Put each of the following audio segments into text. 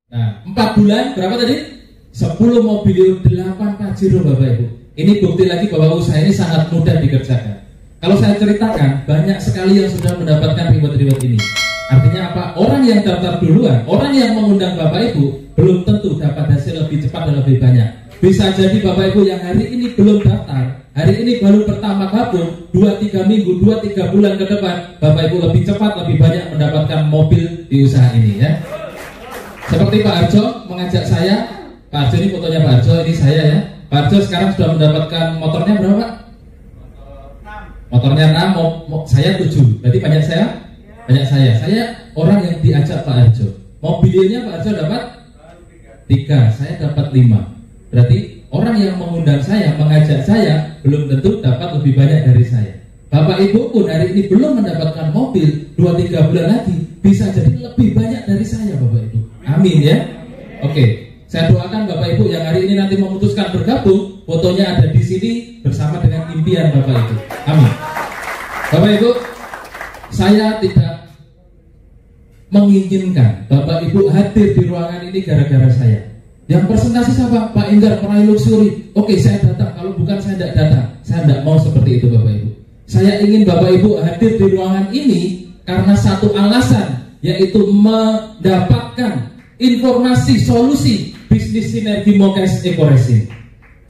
Nah, 4 bulan berapa tadi? 10 mobil, 8 Pajero Bapak Ibu. Ini bukti lagi bahwa usaha ini sangat mudah dikerjakan. Kalau saya ceritakan, banyak sekali yang sudah mendapatkan reward-reward ini. Artinya apa? Orang yang daftar duluan, orang yang mengundang Bapak Ibu, belum tentu dapat hasil lebih cepat dan lebih banyak. Bisa jadi Bapak Ibu yang hari ini belum daftar, hari ini baru pertama gabung, 2-3 minggu, 2-3 bulan ke depan, Bapak Ibu lebih cepat, lebih banyak mendapatkan mobil di usaha ini ya. Seperti Pak Arjo mengajak saya, Pak Arjo ini fotonya Pak Arjo, ini saya ya. Pak Arjo sekarang sudah mendapatkan motornya berapa Pak? Motornya 6, saya 7. Berarti banyak saya? Banyak saya. Saya orang yang diajak Pak Arjo. Mobilnya Pak Arjo dapat 3, saya dapat 5. Berarti orang yang mengundang saya, mengajak saya, belum tentu dapat lebih banyak dari saya. Bapak Ibu pun hari ini belum mendapatkan mobil, 2-3 bulan lagi bisa jadi lebih banyak dari saya Bapak Ibu. Amin ya. Oke, saya doakan Bapak Ibu yang hari ini nanti memutuskan bergabung, fotonya ada di sini bersama dengan impian Bapak Ibu. Amin. Bapak Ibu, saya tidak menginginkan Bapak Ibu hadir di ruangan ini gara-gara saya. Yang presentasi siapa? Pak Enggar Peraih Luxury. Oke, saya datang. Kalau bukan saya tidak datang. Saya tidak mau seperti itu Bapak Ibu. Saya ingin Bapak Ibu hadir di ruangan ini karena satu alasan, yaitu mendapatkan informasi solusi bisnis sinergi Mokes Eco-Racing.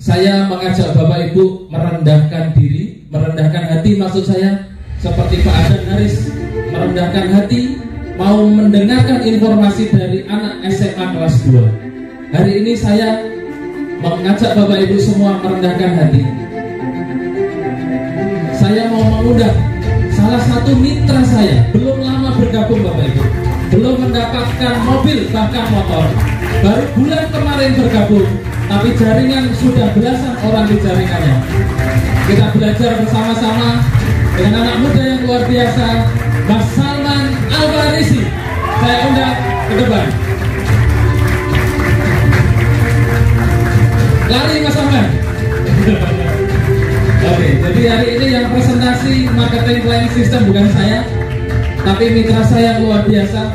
Saya mengajak Bapak Ibu merendahkan diri, merendahkan hati, maksud saya seperti Pak Adan Haris merendahkan hati, mau mendengarkan informasi dari anak SMA kelas 2. Hari ini saya mengajak Bapak Ibu semua merendahkan hati. Saya mau mengundang salah satu mitra saya, belum lama bergabung Bapak Ibu, belum mendapatkan mobil bahkan motor, baru bulan kemarin bergabung, tapi jaringan sudah belasan orang di jaringannya. Kita belajar bersama-sama dengan anak muda yang luar biasa, Mas Salman Alvarisi. Saya undang ke depan. Lari Mas Salman. Oke, jadi hari ini yang presentasi marketing planning system bukan saya, tapi mitra saya yang luar biasa.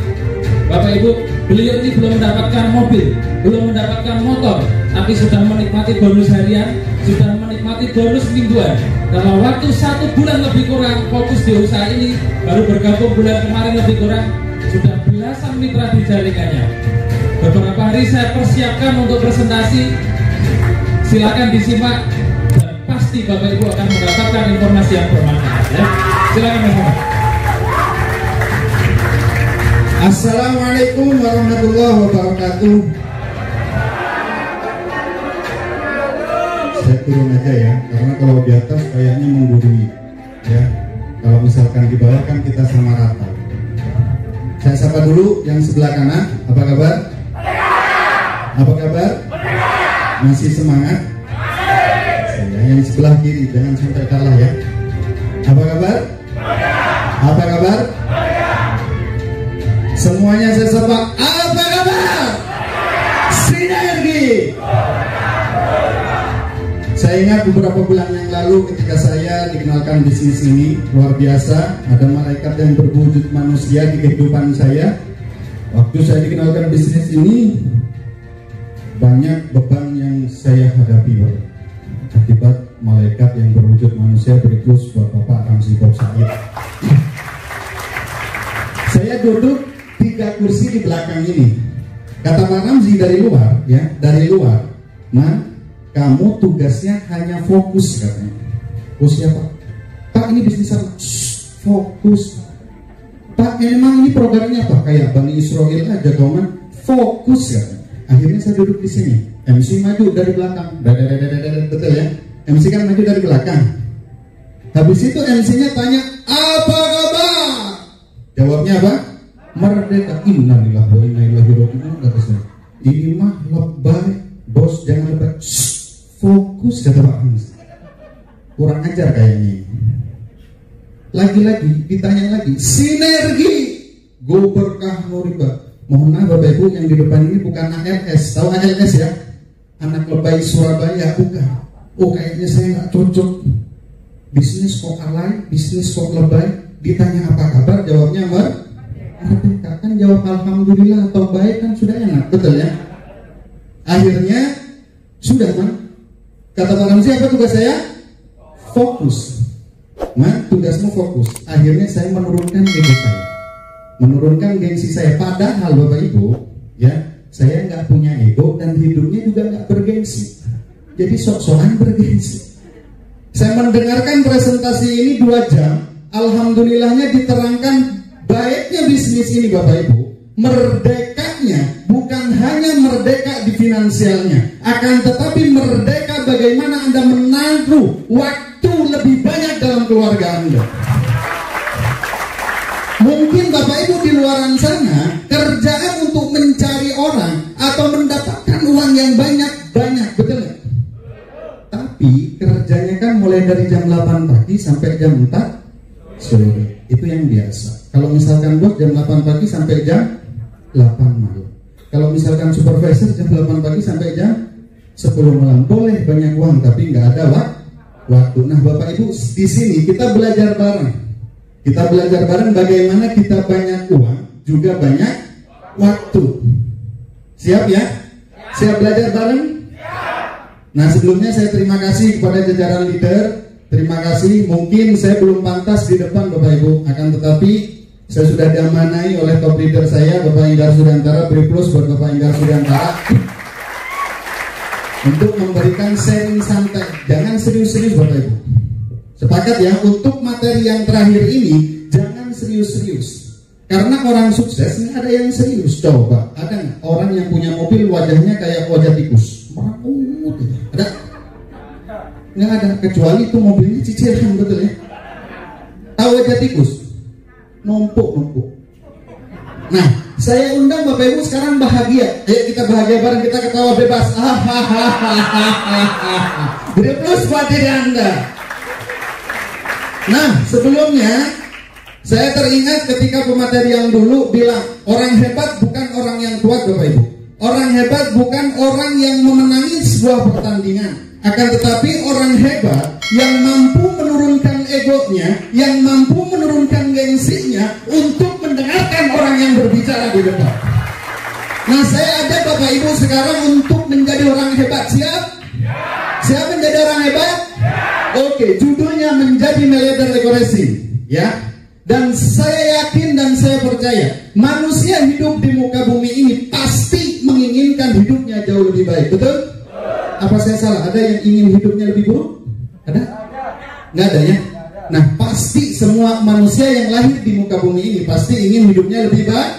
Bapak Ibu, beliau ini belum mendapatkan mobil, belum mendapatkan motor, tapi sudah menikmati bonus harian, sudah menikmati bonus mingguan. Dalam waktu 1 bulan lebih kurang fokus di usaha ini, baru bergabung bulan kemarin lebih kurang, sudah belasan mitra di jaringannya. Beberapa hari saya persiapkan untuk presentasi, silakan disimak. Pasti Bapak Ibu akan mendapatkan informasi yang bermanfaat ya. Silakan Mas. Assalamualaikum warahmatullahi wabarakatuh. Saya turun aja ya, karena kalau di atas kayaknya menggurui ya. Kalau misalkan di bawah kan kita sama rata. Saya sapa dulu yang sebelah kanan, apa kabar? Apa kabar? Masih semangat? Yang sebelah kiri jangan sampai kalah ya. Apa kabar? Apa kabar? Semuanya saya sapa. Apa kabar? Sinergi. Saya ingat beberapa bulan yang lalu ketika saya dikenalkan bisnis ini, luar biasa, ada malaikat yang berwujud manusia di kehidupan saya. Waktu saya dikenalkan bisnis ini, banyak beban yang saya hadapi akibat malaikat yang berwujud manusia berikus buat Bapak Ramzi Bob Said. Saya duduk 3 kursi di belakang ini. Kata Pak Ramzi dari luar, ya, dari luar. Nah, kamu tugasnya hanya fokus katanya. Fokus siapa? Pak, ini bisnis apa? Fokus. Pak, emang ini programnya apa? Kayak Bani Israel aja, kawan. Fokus katanya. Akhirnya saya duduk di sini. MC maju dari belakang, betul ya? MC kan maju dari belakang. Habis itu MC-nya tanya, apa kabar? Jawabnya apa? Merdeka. Innalillahi wa inna ilaihi raji'un. Ini mah lebay, bos, jangan lebay. Fokus kata Pak Hans. Kurang ajar kayaknya. Lagi-lagi ditanya lagi, sinergi. Go berkah nuriba. Mohon maaf Bapak Ibu, yang di depan ini bukan ALS. Tahu ALS ya? Anak lebay Surabaya, bukan. Oh, kayaknya saya nggak cocok. Bisnis kok alay, bisnis kok lebay. Ditanya apa kabar, jawabnya merdeka. Kan jawab alhamdulillah atau baik kan sudah enak, betul ya? Akhirnya sudah kan? Kata Pak Ramzi, apa tugas saya? Fokus. Man, tugasmu fokus. Akhirnya saya menurunkan ego saya, menurunkan gengsi saya. Padahal Bapak Ibu, ya, saya nggak punya ego dan hidupnya juga nggak bergengsi. Jadi sok-sokan bergengsi. Saya mendengarkan presentasi ini 2 jam. Alhamdulillahnya diterangkan baiknya bisnis ini Bapak Ibu. Merdekanya bukan hanya merdeka di finansialnya, akan tetapi merdeka bagaimana Anda menaruh waktu lebih banyak dalam keluarga Anda. Mungkin Bapak Ibu di luar sana kerjaan untuk mencari orang atau mendapatkan uang yang banyak, betul nggak? Tapi kerjanya kan mulai dari jam 8 pagi sampai jam 4 sore. Itu yang biasa. Kalau misalkan bos jam 8 pagi sampai jam 8 malam. Kalau misalkan supervisor jam 8 pagi sampai jam 10 malam. Boleh banyak uang tapi nggak ada waktu. Nah Bapak Ibu di sini kita belajar bareng. Kita belajar bareng bagaimana kita banyak uang juga banyak waktu. Siap ya? Siap belajar bareng? Nah sebelumnya saya terima kasih kepada jajaran leader. Terima kasih. Mungkin saya belum pantas di depan Bapak Ibu, akan tetapi saya sudah diamanai oleh top leader saya Bapak Inggar Sudantara. Beri plus buat Bapak Inggar Sudantara untuk memberikan sharing santai. Jangan serius-serius Bapak Ibu. Sepakat ya, untuk materi yang terakhir ini jangan serius-serius. Karena orang sukses nggak ada yang serius. Coba, ada nggak orang yang punya mobil wajahnya kayak wajah tikus? Ada? Nggak ada, kecuali itu mobilnya cicilan, betul ya? Tahu wajah tikus? Numpuk. Nah, saya undang Bapak Ibu sekarang bahagia. Ayo kita bahagia bareng, kita ketawa bebas. Beri plus buat diri Anda. Nah, sebelumnya saya teringat ketika pemateri yang dulu bilang orang hebat bukan orang yang kuat Bapak Ibu. Orang hebat bukan orang yang memenangi sebuah pertandingan, akan tetapi orang hebat yang mampu menurunkan egonya, yang mampu menurunkan gengsinya untuk mendengarkan orang yang berbicara di depan. Nah, saya ada Bapak Ibu sekarang untuk menjadi orang hebat. Siap? Siap menjadi orang hebat? Oke, judulnya menjadi miliarder dekorasi, ya. Dan saya yakin dan saya percaya manusia hidup di muka bumi ini pasti menginginkan hidupnya jauh lebih baik, betul? Apa saya salah? Ada yang ingin hidupnya lebih buruk? Ada? Nggak ada ya? Nah, pasti semua manusia yang lahir di muka bumi ini pasti ingin hidupnya lebih baik.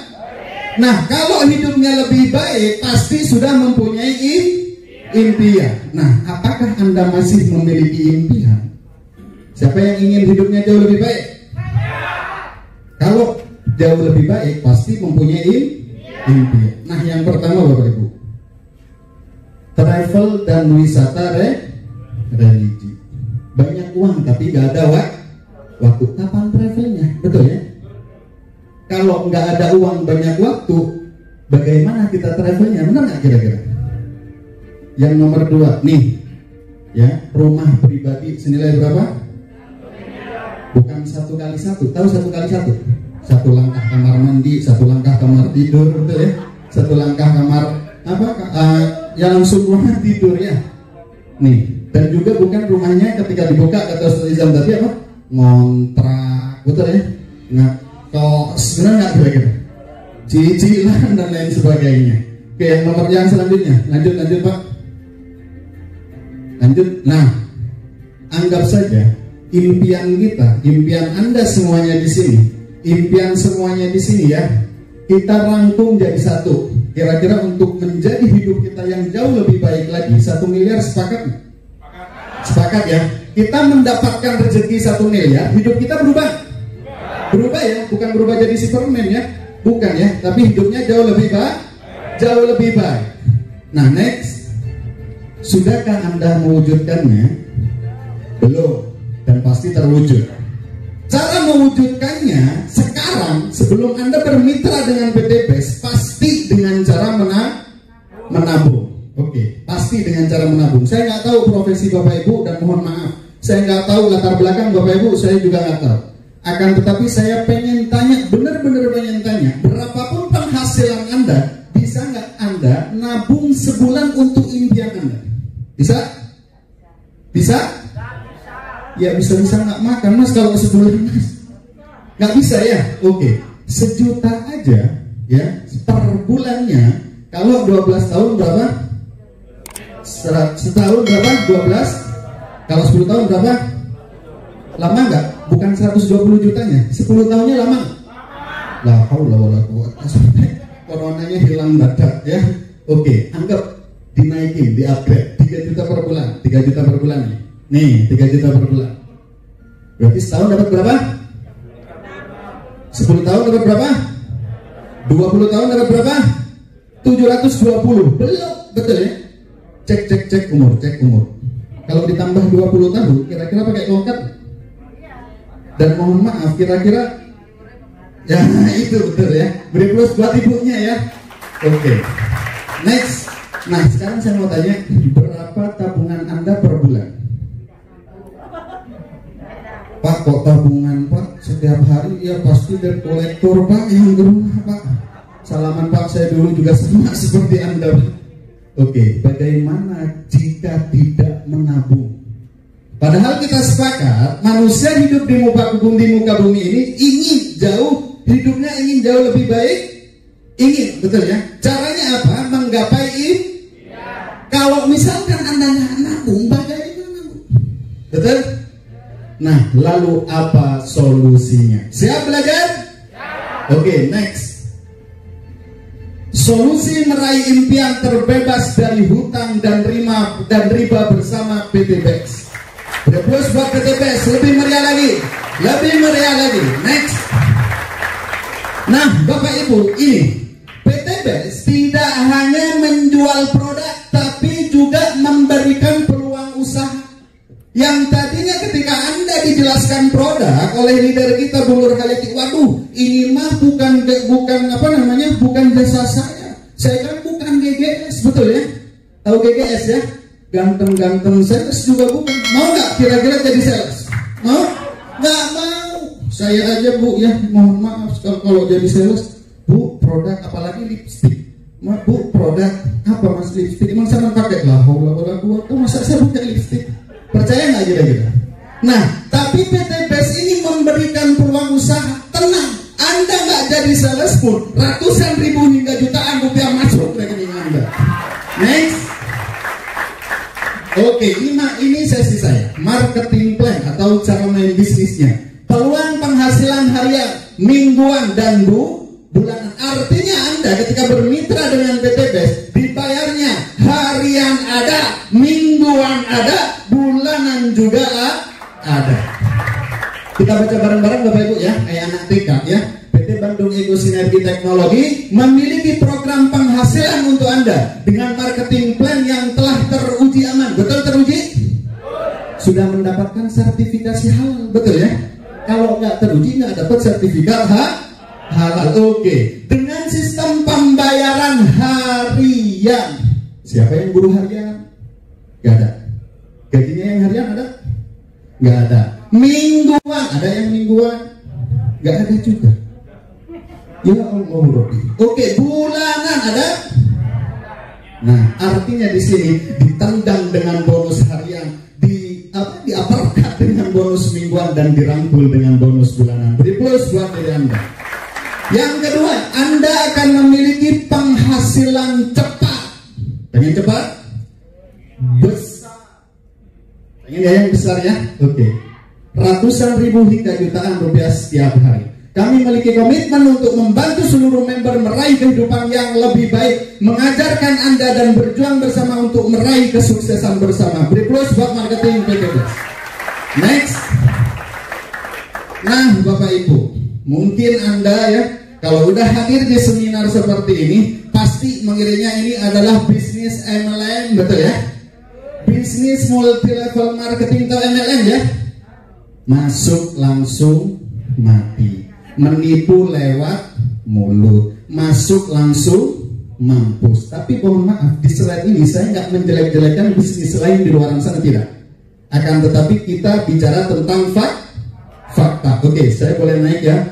Nah, kalau hidupnya lebih baik pasti sudah mempunyai impian. Nah, apakah Anda masih memiliki impian? Siapa yang ingin hidupnya jauh lebih baik? Kalau jauh lebih baik pasti mempunyai impian. Nah, yang pertama Bapak Ibu, travel dan wisata religi. Banyak uang tapi nggak ada waktu. Kapan travelnya? Betul ya? Kalau nggak ada uang banyak waktu, bagaimana kita travelnya? Benar nggak kira-kira? Yang nomor 2 nih, ya, rumah pribadi senilai berapa? Bukan 1x1. Tahu 1x1? 1 langkah kamar mandi, 1 langkah kamar tidur, betul ya? 1 langkah kamar yang langsung rumah tidur ya. Nih, dan juga bukan rumahnya ketika dibuka kata Ustaz Izam tadi apa? Ngontrak, betul ya? Nggak kos, benar nggak kira-kira? Cicilan dan lain sebagainya. Oke, yang nomor yang selanjutnya, lanjut Pak. Lanjut. Nah, anggap saja impian kita, impian Anda semuanya di sini, impian semuanya di sini ya, kita rangkum jadi satu. Kira-kira untuk menjadi hidup kita yang jauh lebih baik lagi, 1 miliar sepakat? Sepakat ya. Kita mendapatkan rezeki 1 miliar, hidup kita berubah. Berubah ya, bukan berubah jadi Superman ya, bukan ya, tapi hidupnya jauh lebih baik, jauh lebih baik. Nah, next, sudahkah Anda mewujudkannya? Belum, dan pasti terwujud. Cara mewujudkannya sekarang, sebelum Anda bermitra dengan PT BES, pasti dengan cara menabung. Oke, pasti dengan cara menabung. Saya nggak tahu profesi Bapak Ibu dan mohon maaf, saya nggak tahu latar belakang Bapak Ibu, saya juga nggak tahu. Akan tetapi saya pengen tanya, benar-benar pengen tanya, berapapun sebulan untuk impian Anda? Bisa? Bisa? Ya bisa-bisa nggak makan Mas kalau sebulan Mas. Nggak bisa ya? Oke. 1 juta aja ya per bulannya. Kalau 12 tahun berapa? Setahun berapa? 12. Kalau 10 tahun berapa? Lama nggak? Bukan 120 jutanya. 10 tahunnya lama? La haula wala quwwata. Coronanya hilang dadak ya. Oke, anggap dinaikin, di-upgrade 3 juta per bulan. 3 juta per bulan nih. Nih, 3 juta per bulan. Berarti setahun dapat berapa? 10 tahun dapat berapa? 20 tahun dapat berapa? 720. Belum, betul ya? Cek umur. Kalau ditambah 20 tahun, kira-kira pakai tongkat? Dan mohon maaf, kira-kira ya itu betul ya. Beri plus buat ibunya ya. Oke. Next. Nah, sekarang saya mau tanya, berapa tabungan Anda per bulan? Pak, kok tabungan Pak? Setiap hari ya pasti debt collector Pak yang di rumah Pak. Salaman Pak, saya dulu juga sama seperti Anda. Oke, bagaimana jika tidak menabung? Padahal kita sepakat manusia hidup di muka bumi ini ingin hidupnya ingin jauh lebih baik. Ingin, betul ya? Caranya apa? Menggapai Kalau misalkan Anda nabung, bagaimana? Betul? Nah, lalu apa solusinya? Siap belajar? Oke, next. Solusi meraih impian terbebas dari hutang dan riba bersama PT BEX. Plus buat PT BEX, lebih meriah lagi. Next. Nah, Bapak Ibu, ini PT BEX tidak hanya menjual produk, tapi juga memberikan peluang usaha. Yang tadinya ketika Anda dijelaskan produk oleh leader kita Bu Nur Hayati, waduh, ini mah bukan jasa saya. Saya kan bukan GGS, betul ya? Tahu GGS ya? Ganteng-ganteng sales juga bukan. Mau nggak kira-kira jadi sales? Mau? Nggak mau. Saya aja Bu ya, mohon maaf kalau jadi sales. Bu, produk apalagi lipstick. Bu, produk apa Mas lipstick? Emang saya pakai lah, masa saya pakai lipstick? Percaya nggak kira-kira? Nah, tapi PT BEX ini memberikan peluang usaha. Tenang, Anda nggak jadi sales pun ratusan ribu hingga jutaan rupiah masuk rekening Anda. Next. Oke, ini sesi saya. Marketing plan atau cara main bisnisnya. Peluang penghasilan harian, mingguan dan bulanan. Artinya Anda ketika bermitra dengan PT BEX, dibayarnya harian ada, mingguan ada, bulanan juga ada. Kita baca bareng-bareng Bapak Ibu ya, kayak anak TK ya. PT Bandung Ego Sinergi Teknologi memiliki program penghasilan untuk Anda dengan marketing plan yang telah teruji aman. Betul teruji? Sudah mendapatkan sertifikasi halal, betul ya? Kalau nggak teruji nggak dapat sertifikat halal. Oke. Dengan sistem pembayaran harian. Siapa yang buruh harian? Gak ada. Gajinya yang harian ada? Gak ada. Mingguan, ada yang mingguan? Gak ada juga. Ya Allah Rabbi. Oke, bulanan ada? Nah, artinya di sini ditendang dengan bonus harian, diaparkan dengan bonus mingguan dan dirangkul dengan bonus bulanan. Beri plus buat diri Anda. Yang kedua, Anda akan memiliki penghasilan cepat. Pengen cepat? Besar. Pengen yang besar ya? Oke. Ratusan ribu hingga jutaan rupiah setiap hari. Kami memiliki komitmen untuk membantu seluruh member meraih kehidupan yang lebih baik, mengajarkan Anda dan berjuang bersama untuk meraih kesuksesan bersama. Beri plus buat marketing PT BEX. Next. Nah, Bapak Ibu, mungkin Anda ya, kalau udah hadir di seminar seperti ini, pasti mengira ini adalah bisnis MLM, betul ya? Bisnis multi level marketing atau MLM ya? Masuk langsung mati, menipu lewat mulut, masuk langsung mampus. Tapi mohon maaf, di slide ini saya nggak menjelek-jelekan bisnis lain di luar sana, tidak. Akan tetapi kita bicara tentang fakta. Oke, saya boleh naik ya?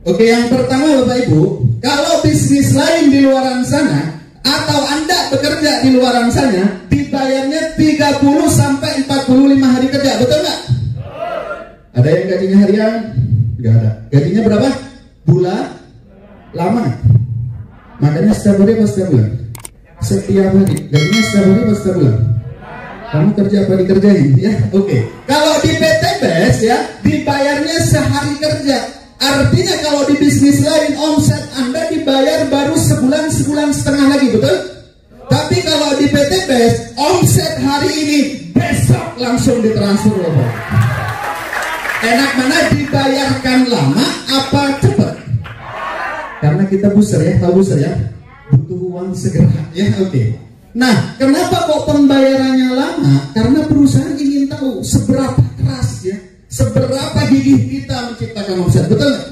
Oke, yang pertama Bapak Ibu, kalau bisnis lain di luar sana Atau Anda bekerja di luaran sana, dibayarnya 30 sampai 45 hari kerja, betul nggak? Ada yang gajinya harian? Nggak ada. Gajinya berapa? Bulan? Lama. Makanya setiap hari apa setiap bulan? Setiap hari. Gajinya setiap hari apa setiap bulan? Kamu kerja apa dikerjain? Ya, oke. Kalau di PT BES ya, dibayarnya sehari kerja. Artinya kalau di bisnis lain omset Anda dibayar baru sebulan setengah lagi, betul? Tapi kalau di PT BES omset hari ini besok langsung ditransfer loh. Enak mana dibayarkan lama apa cepat? Karena kita booster ya, tahu booster ya, butuh uang segera ya, oke. Nah, kenapa kok pembayarannya lama? Karena perusahaan ingin tahu seberapa keras ya, seberapa gigih kita menciptakan omset, betul nggak?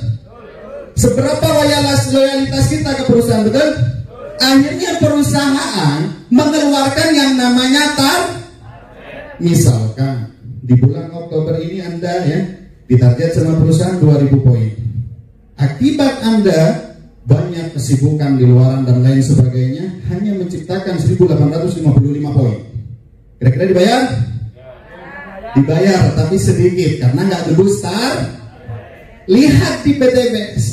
Seberapa loyalitas kita ke perusahaan, betul? Akhirnya perusahaan mengeluarkan yang namanya misalkan di bulan Oktober ini Anda ya ditarget sama perusahaan 2000 poin. Akibat Anda banyak kesibukan di luaran dan lain sebagainya, hanya menciptakan 1855 poin. Kira-kira dibayar? Dibayar, tapi sedikit karena nggak debus start. Lihat di PT BES,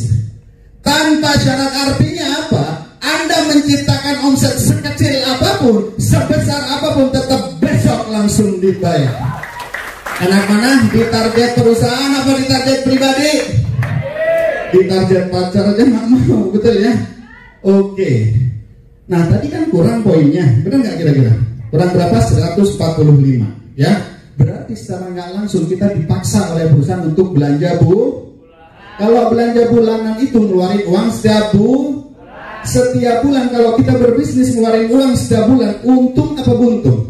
tanpa syarat, artinya apa? Anda menciptakan omset sekecil apapun, sebesar apapun, tetap besok langsung dibayar. Enak mana? Di target perusahaan apa di target pribadi? Di target pacar aja nggak mau, betul ya? Oke. Nah tadi kan kurang poinnya, benar nggak kira-kira? Kurang berapa? 145 ya. Berarti secara nggak langsung kita dipaksa oleh perusahaan untuk belanja Kalau belanja bulanan itu ngeluarin uang setiap bulan. Kalau kita berbisnis ngeluarin uang setiap bulan, untung apa buntung?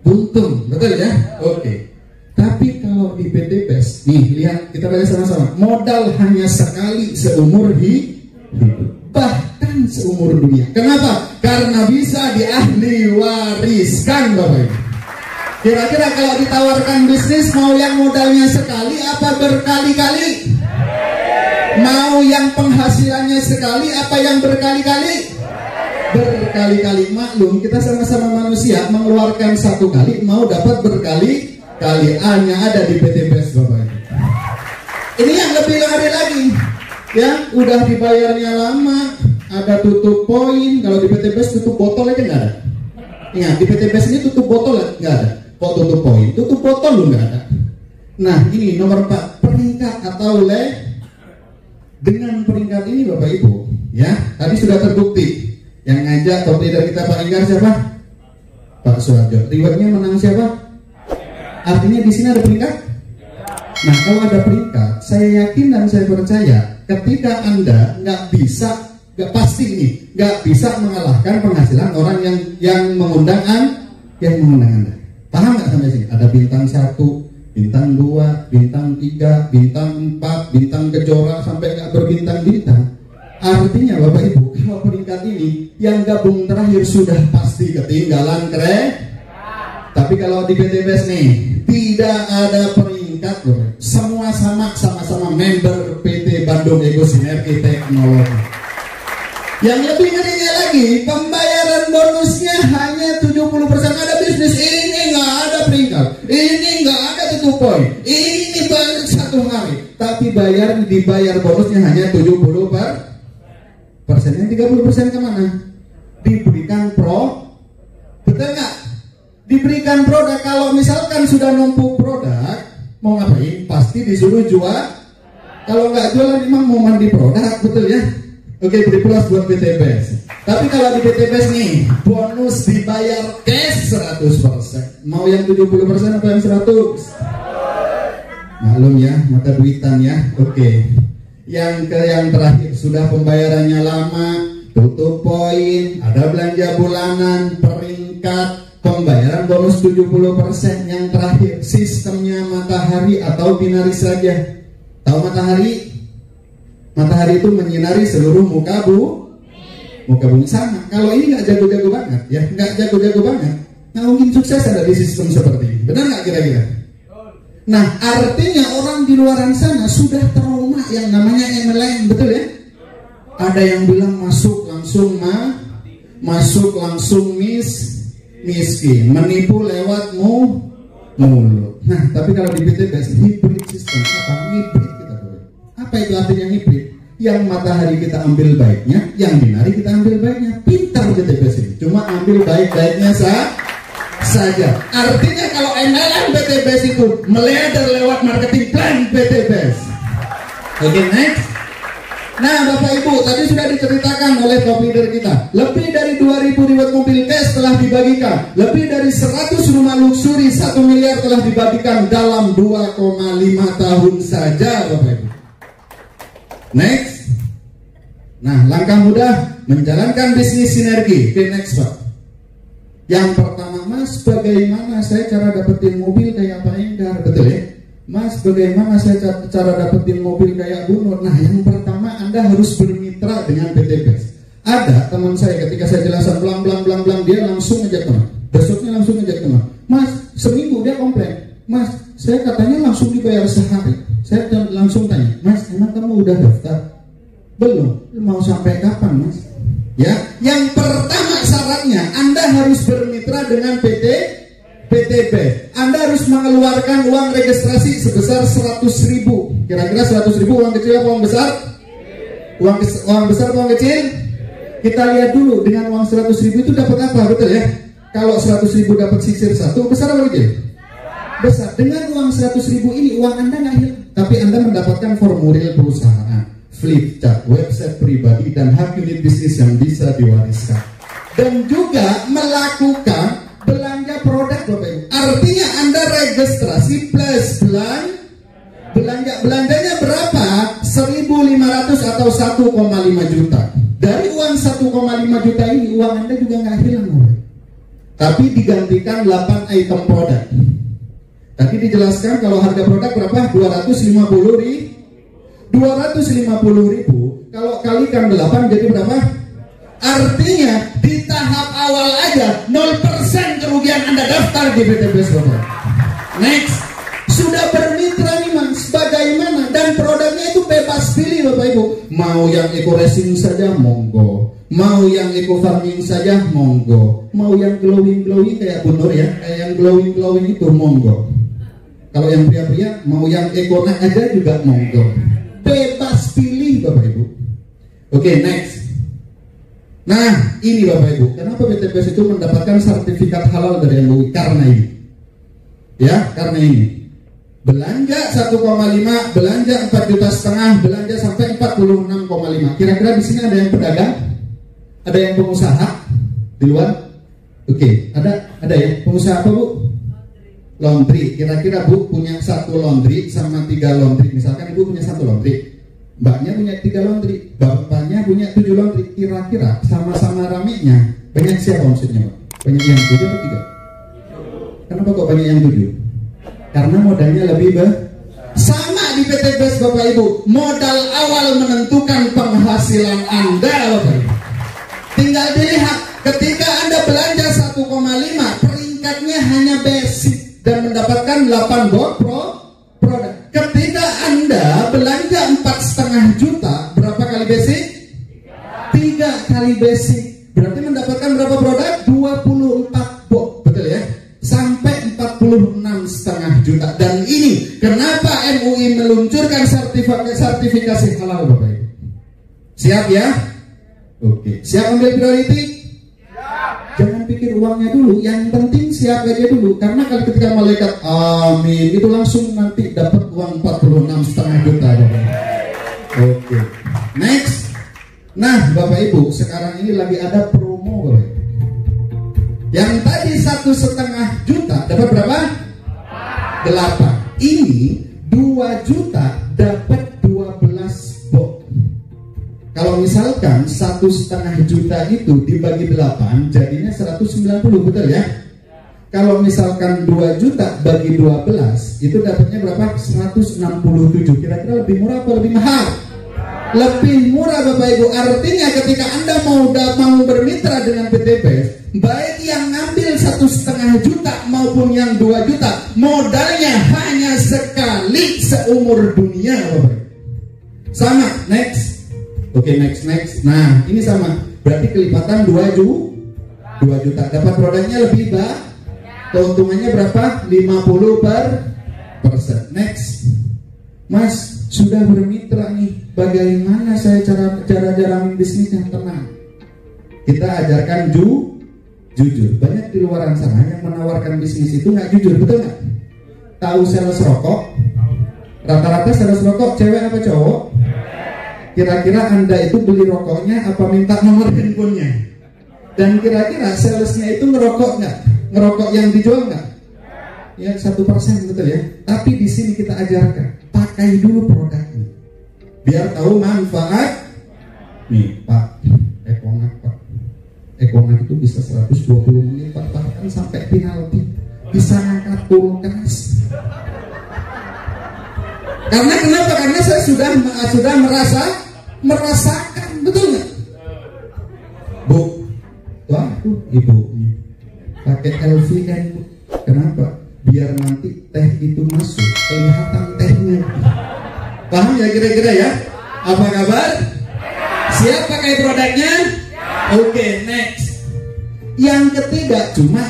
Buntung, betul ya? Oke. Tapi kalau di PT BES, nih lihat, kita baca sama-sama. Modal hanya sekali seumur hidup, bahkan seumur dunia. Kenapa? Karena bisa diahli wariskan, Bapak Ibu. Kira-kira kalau ditawarkan bisnis, mau yang modalnya sekali apa berkali-kali? Mau yang penghasilannya sekali apa yang berkali-kali? Berkali-kali. Maklum, kita sama-sama manusia, mengeluarkan satu kali mau dapat berkali-kali, hanya ada di PT BES, Bapak Ibu. Ini yang lebih ngeri lagi ya, udah dibayarnya lama, ada tutup poin. Kalau di PT BES tutup botol aja nggak ada. Ingat, di PT BES ini tutup botol nggak ada. Kok tutup poin? Tutup botol lu nggak ada. Nah ini nomor 4, peringkat atau dengan peringkat ini Bapak Ibu ya, tadi sudah terbukti. Yang ngajak top leader kita Pak Enggar siapa? Pak Suharjo. Rewardnya menang siapa? Artinya di sini ada peringkat. Nah kalau ada peringkat, saya yakin dan saya percaya ketika Anda nggak bisa mengalahkan penghasilan orang yang mengundang Anda. Paham nggak sampai sini? Ada bintang 1, bintang 2, bintang 3, bintang 4, bintang kejora sampai nggak berbintang-bintang. Artinya Bapak Ibu, kalau peringkat ini yang gabung terakhir sudah pasti ketinggalan Tapi kalau di PT BES nih tidak ada peringkat, semua sama-sama member PT Bandung Ego Sinergi Teknologi. Yang lebih ngerinya lagi, pembayaran bonusnya hanya 70%. Ada bisnis ini nggak ada peringkat, ini nggak ada tutup poin, ini baru 1 hari, tapi dibayar bonusnya hanya 70%. Yang 30% kemana? Diberikan betul nggak? Diberikan produk. Kalau misalkan sudah numpuk produk, mau ngapain? Pasti disuruh jual. Kalau nggak jualan memang mau mandi produk, betul ya? Oke, beri plus buat PT BES. Tapi kalau di PT BES nih, bonus dibayar cash 100%. Mau yang 70% atau yang 100%? Maklum ya, mata duitan ya. Oke. Yang terakhir, sudah pembayarannya lama, tutup poin, ada belanja bulanan, peringkat, pembayaran bonus 70%. Yang terakhir, sistemnya matahari atau binari saja. Tahu matahari? Matahari itu menyinari seluruh muka bumi sama. Kalau ini nggak jago-jago banget, ya nggak jago-jago banget, nggak mungkin sukses ada di sistem seperti ini. Benar nggak kira-kira? Nah, artinya orang di luaran sana sudah trauma yang namanya MLM, betul ya? Ada yang bilang masuk langsung miskin, menipu lewat mulut. Nah, tapi kalau di PTBS hybrid system, apa hybrid kita boleh? Apa itu artinya hybrid? Yang matahari kita ambil baiknya, yang binari kita ambil baiknya. Pintar PTBS ini, cuma ambil baik-baiknya saja. Artinya kalau MLM PTBS itu melebar lewat marketing plan PTBS. Oke, next. Nah, Bapak Ibu, tadi sudah diceritakan oleh top leader kita. Lebih dari 2.000 reward mobil cash telah dibagikan. Lebih dari 100 rumah luxury 1 miliar telah dibagikan dalam 2,5 tahun saja, Bapak Ibu. Next. Nah, langkah mudah menjalankan bisnis sinergi. Oke, next, Pak. Yang pertama, Mas, bagaimana saya cara dapetin mobil kayak Pak Enggar? Betul ya? Mas, bagaimana saya cara dapetin mobil kayak Bu Nur? Nah, yang pertama Anda harus bermitra dengan PTBS. Ada teman saya ketika saya jelaskan blang, dia langsung ngejak teman. Besoknya langsung ngejak teman. Mas, seminggu dia komplain. Mas, saya katanya langsung dibayar sehari. Saya langsung tanya, Mas, emang kamu udah daftar? Belum. Mau sampai kapan, Mas? Ya, yang pertama syaratnya Anda harus bermitra dengan PTB. Anda harus mengeluarkan uang registrasi sebesar 100.000. Kira-kira 100.000 uang kecil apa uang besar? Uang besar atau uang kecil? Kita lihat dulu dengan uang 100.000 itu dapat apa, betul ya? Kalau 100.000 dapat sisir 1, besar apa kecil? Besar. Dengan uang 100.000 ini uang Anda nggak hilang, tapi Anda mendapatkan formulir perusahaan, flip chart, website pribadi, dan hak unit bisnis yang bisa diwariskan. Dan juga melakukan belanja produk, Bapak Ibu. Artinya Anda registrasi plus belanjanya berapa? 1.500 atau 1,5 juta. Dari uang 1,5 juta ini uang Anda juga nggak hilang, Bapak. Tapi digantikan 8 item produk. Tadi dijelaskan kalau harga produk berapa? 250.000. Kalau kalikan 8 jadi berapa? Artinya di tahap awal aja 0% kerugian Anda daftar di PTBS, Bapak. Next, sudah bermitra nih Mas, bagaimana? Dan produknya itu bebas pilih, Bapak Ibu. Mau yang eco racing saja monggo, mau yang eco farming saja monggo, mau yang glowing kayak Bu Nur ya, kayak yang glowing itu monggo. Kalau yang pria-pria mau yang eco nak aja juga monggo. Bebas pilih, Bapak Ibu. Oke, next. Nah, ini Bapak Ibu, kenapa PTBS itu mendapatkan sertifikat halal dari MUI? Karena ini. Ya, karena ini. Belanja 1,5, belanja 4,5 juta, belanja sampai 46,5. Kira-kira di sini ada yang pedagang? Ada yang pengusaha di luar? Oke, ada ya. Pengusaha apa, Bu? Laundry. Kira-kira Bu punya 1 laundry sama 3 laundry. Misalkan Ibu punya 1 laundry. Mbaknya punya 3 laundry, bapaknya punya 7 laundry. Kira-kira sama-sama ramenya banyak siapa maksudnya, Pak? Banyak yang 7 atau 3? Kenapa kok banyak yang 7? Karena modalnya lebih sama di PTBS, Bapak Ibu. Modal awal menentukan penghasilan Anda, Bapak Ibu. Tinggal dilihat ketika Anda belanja 1,5, peringkatnya hanya basic dan mendapatkan 8 produk. Ketika Anda belanja 4,5 juta, berapa kali basic? 3 kali basic. Berarti mendapatkan berapa produk? 24 box, betul ya? Sampai 46,5 juta. Dan ini kenapa MUI meluncurkan sertifikasi halal, Bapak Ibu. Siap ya? Oke. Siap ambil priority? Jangan pikir uangnya dulu, yang penting siap aja dulu. Karena kalau ketika malaikat amin itu langsung nanti dapat uang 46,5 juta, Bapak. Oke. Next. Nah, Bapak Ibu, sekarang ini lagi ada promo, Bapak Ibu. Yang tadi 1,5 juta dapat berapa? 8. Ini 2 juta dapat 12 box. Kalau misalkan 1,5 juta itu dibagi 8 jadinya 190, betul ya? Kalau misalkan 2 juta bagi 12 itu dapatnya berapa? 167. Kira-kira lebih murah atau lebih mahal? Lebih murah, Bapak Ibu. Artinya ketika Anda mau bermitra dengan PTBS, baik yang ngambil 1,5 juta maupun yang 2 juta, modalnya hanya sekali seumur dunia, Bapak Ibu. Sama, next. Oke, next. Nah, ini sama. Berarti kelipatan 2 juta. Dapat produknya lebih banyak. Keuntungannya berapa? 50%. Next. Mas, sudah bermitra nih. Bagaimana saya cara jalanin bisnisnya? Tenang. Kita ajarkan jujur. Banyak di luaran sana yang menawarkan bisnis itu nggak jujur, betul nggak? Tahu sales rokok? Rata-rata sales rokok cewek apa cowok? Kira-kira Anda itu beli rokoknya apa minta nomor handphonenya? Dan kira-kira salesnya itu ngerokok nggak? Ngerokok yang dijual nggak? Ya 1%, betul ya. Tapi di sini kita ajarkan, pakai dulu produknya, biar tahu manfaat. Nih Pak, Ekonat itu bisa 120 menit, bahkan sampai penalti, bisa ngangkat kulkas. Karena kenapa? Karena saya sudah merasakan, betul nggak? Bu, wah tuh ibunya pakai LV kan, Bu. Kenapa? Biar nanti teh itu masuk, kelihatan tehnya. Paham ya kira-kira ya? Apa kabar? Siap pakai produknya? Oke, next. Yang ketiga cuma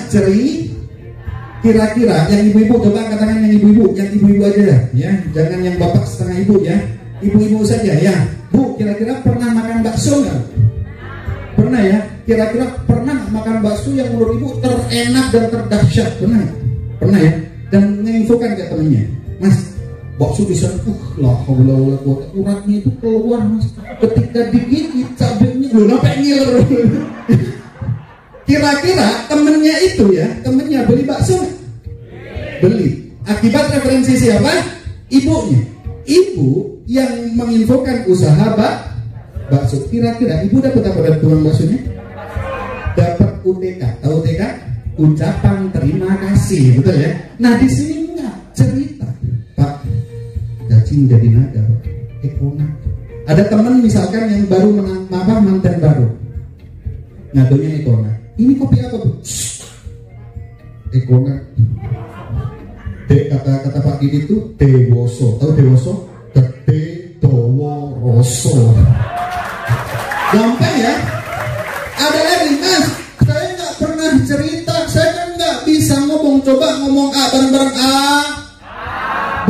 kira-kira yang ibu-ibu, coba katakan yang ibu-ibu aja ya, jangan yang bapak setengah ibu ya, ibu-ibu saja ya. Bu, kira-kira pernah makan bakso nggak? Pernah ya? Kira-kira pernah makan bakso yang menurut ibu terenak dan terdahsyat? Pernah ya? Dan menginfokan ke temennya, Mas, bakso bisa lah haula wala uratnya itu keluar Mas, ketika digigit cabenya belum sampai ngiler. Kira-kira temennya itu ya, temennya beli bakso? Beli. Akibat referensi siapa? Ibunya. Ibu yang menginfokan usaha bakso. Kira-kira ibu dapat apa dari tukang baksonya? Dapat UTK. Tahu UTK? Ucapan terima kasih, betul ya? Nah di sini enggak cerita, Pak, gaji jadi naga, Pak. Ekonat. Ada teman misalkan yang baru mantan baru, ngadunya Ekonat. Ini kopi apa, Bu? Ekonat. Kata Pak Kidi itu dewoso. Tahu dewoso? Gede dowo roso. Gampang ya? Ada lagi, Mas, saya nggak pernah cerita, saya kan nggak bisa ngomong. Coba ngomong A bareng-bareng. A, B,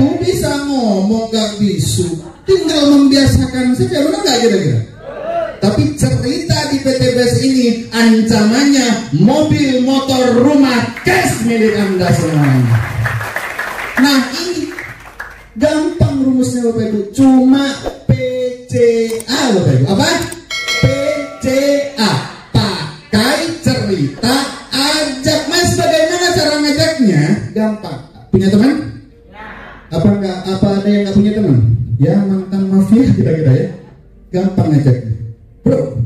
tuh bisa ngomong nggak bisu. Tinggal membiasakan saja, benar nggak kira-kira? Tapi cerita di PTBS ini ancamannya mobil, motor, rumah, cash milik Anda semuanya. Nah ini gampang rumusnya Bapak Ibu, cuma PCA Bapak Ibu. Apa? PCA, pakai cerita, ajak. Mas, bagaimana cara ngajaknya? Gampang. Punya teman? Apa ada yang nggak punya teman? Ya mantan mafia kira-kira ya. Gampang ngajaknya. Bro,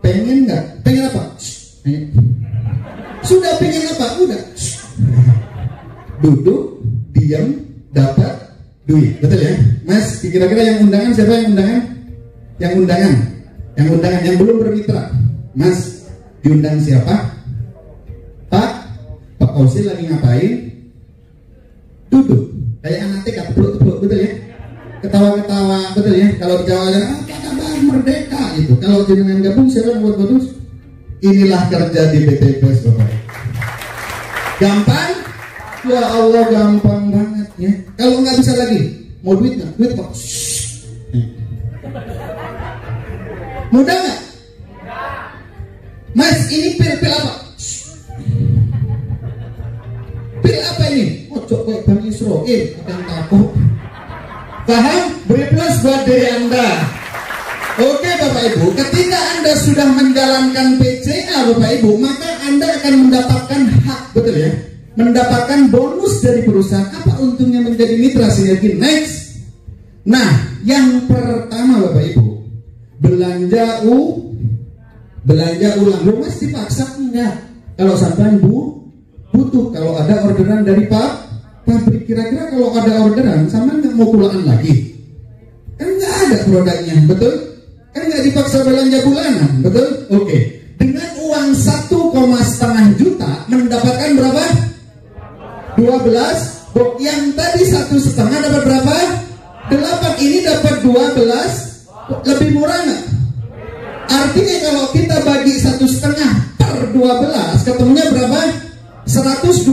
pengen nggak? Pengen apa? Sudah pengen apa? Udah. Duduk, diam, dapat duit. Betul ya? Mas, kira-kira yang undangan siapa yang undangan? Yang undangan yang belum bermitra. Mas, diundang siapa? Pak Kausi lagi ngapain? Duduk. Kayak anak TK, peluk-peluk, betul ya? Ketawa-ketawa, betul ya? Kalau Jawa merdeka itu. Kalau jenengan gabung siapa buat bagus? Inilah kerja di PTBS Bapak. Gampang? Ya Allah, gampang banget ya. Kalau nggak bisa lagi, mau duit nggak? Duit Pak. Mudah nggak? Mas, ini pil apa? Pil apa ini? Oh, coba Bani Israel, yang takut. Paham? Beri plus buat diri Anda. Oke Bapak Ibu, ketika Anda sudah menjalankan PCA Bapak Ibu, maka Anda akan mendapatkan hak, betul ya? Mendapatkan bonus dari perusahaan. Apa untungnya menjadi mitra sinergi? Next. Nah, yang pertama Bapak Ibu, belanja ulang. Lu Mas dipaksa enggak? Kalau sampai butuh, kalau ada orderan dari pabrik, kira-kira kalau ada orderan, sama nggak mau pulaan lagi? Kan nggak ada produknya, betul? Kan nggak dipaksa belanja bulanan, betul? Oke. Dengan uang 1,5 juta mendapatkan berapa? 12. Yang tadi 1,5 dapat berapa? 8. ini dapat 12, lebih murah nggak? Artinya kalau kita bagi 1,5 per 12, ketemunya berapa? 125.000.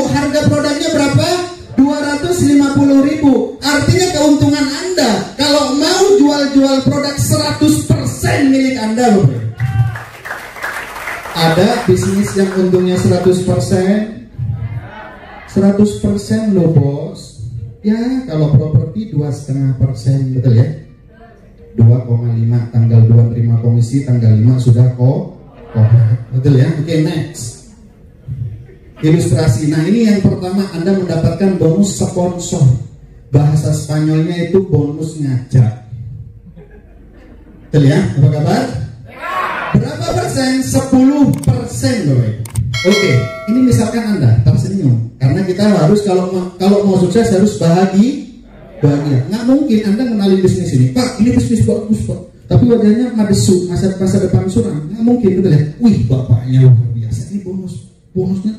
Harga produknya berapa? 250.000. Artinya keuntungan Anda kalau mau jual produk 100% milik Anda, Bapak. Ada bisnis yang untungnya 100%. 100% loh, Bos. Ya, kalau properti 2,5%, betul ya? 2,5 tanggal 2 terima komisi, tanggal 5 sudah betul ya? Oke, next. Ilustrasi. Nah, ini yang pertama, Anda mendapatkan bonus sponsor. Bahasa Spanyolnya itu bonus ngajak. Betul ya? Apa kabar? Berapa persen? 10%, Bapak Ibu. Oke, ini misalkan Anda tersenyum karena kita harus kalau mau sukses harus bahagia. Nggak mungkin Anda mengenali bisnis ini, Pak, ini bisnis bagus, Pak, tapi wajahnya madesu, masa depan suram. Nggak mungkin, betul ya? Wih, bapaknya luar biasa, ini bonusnya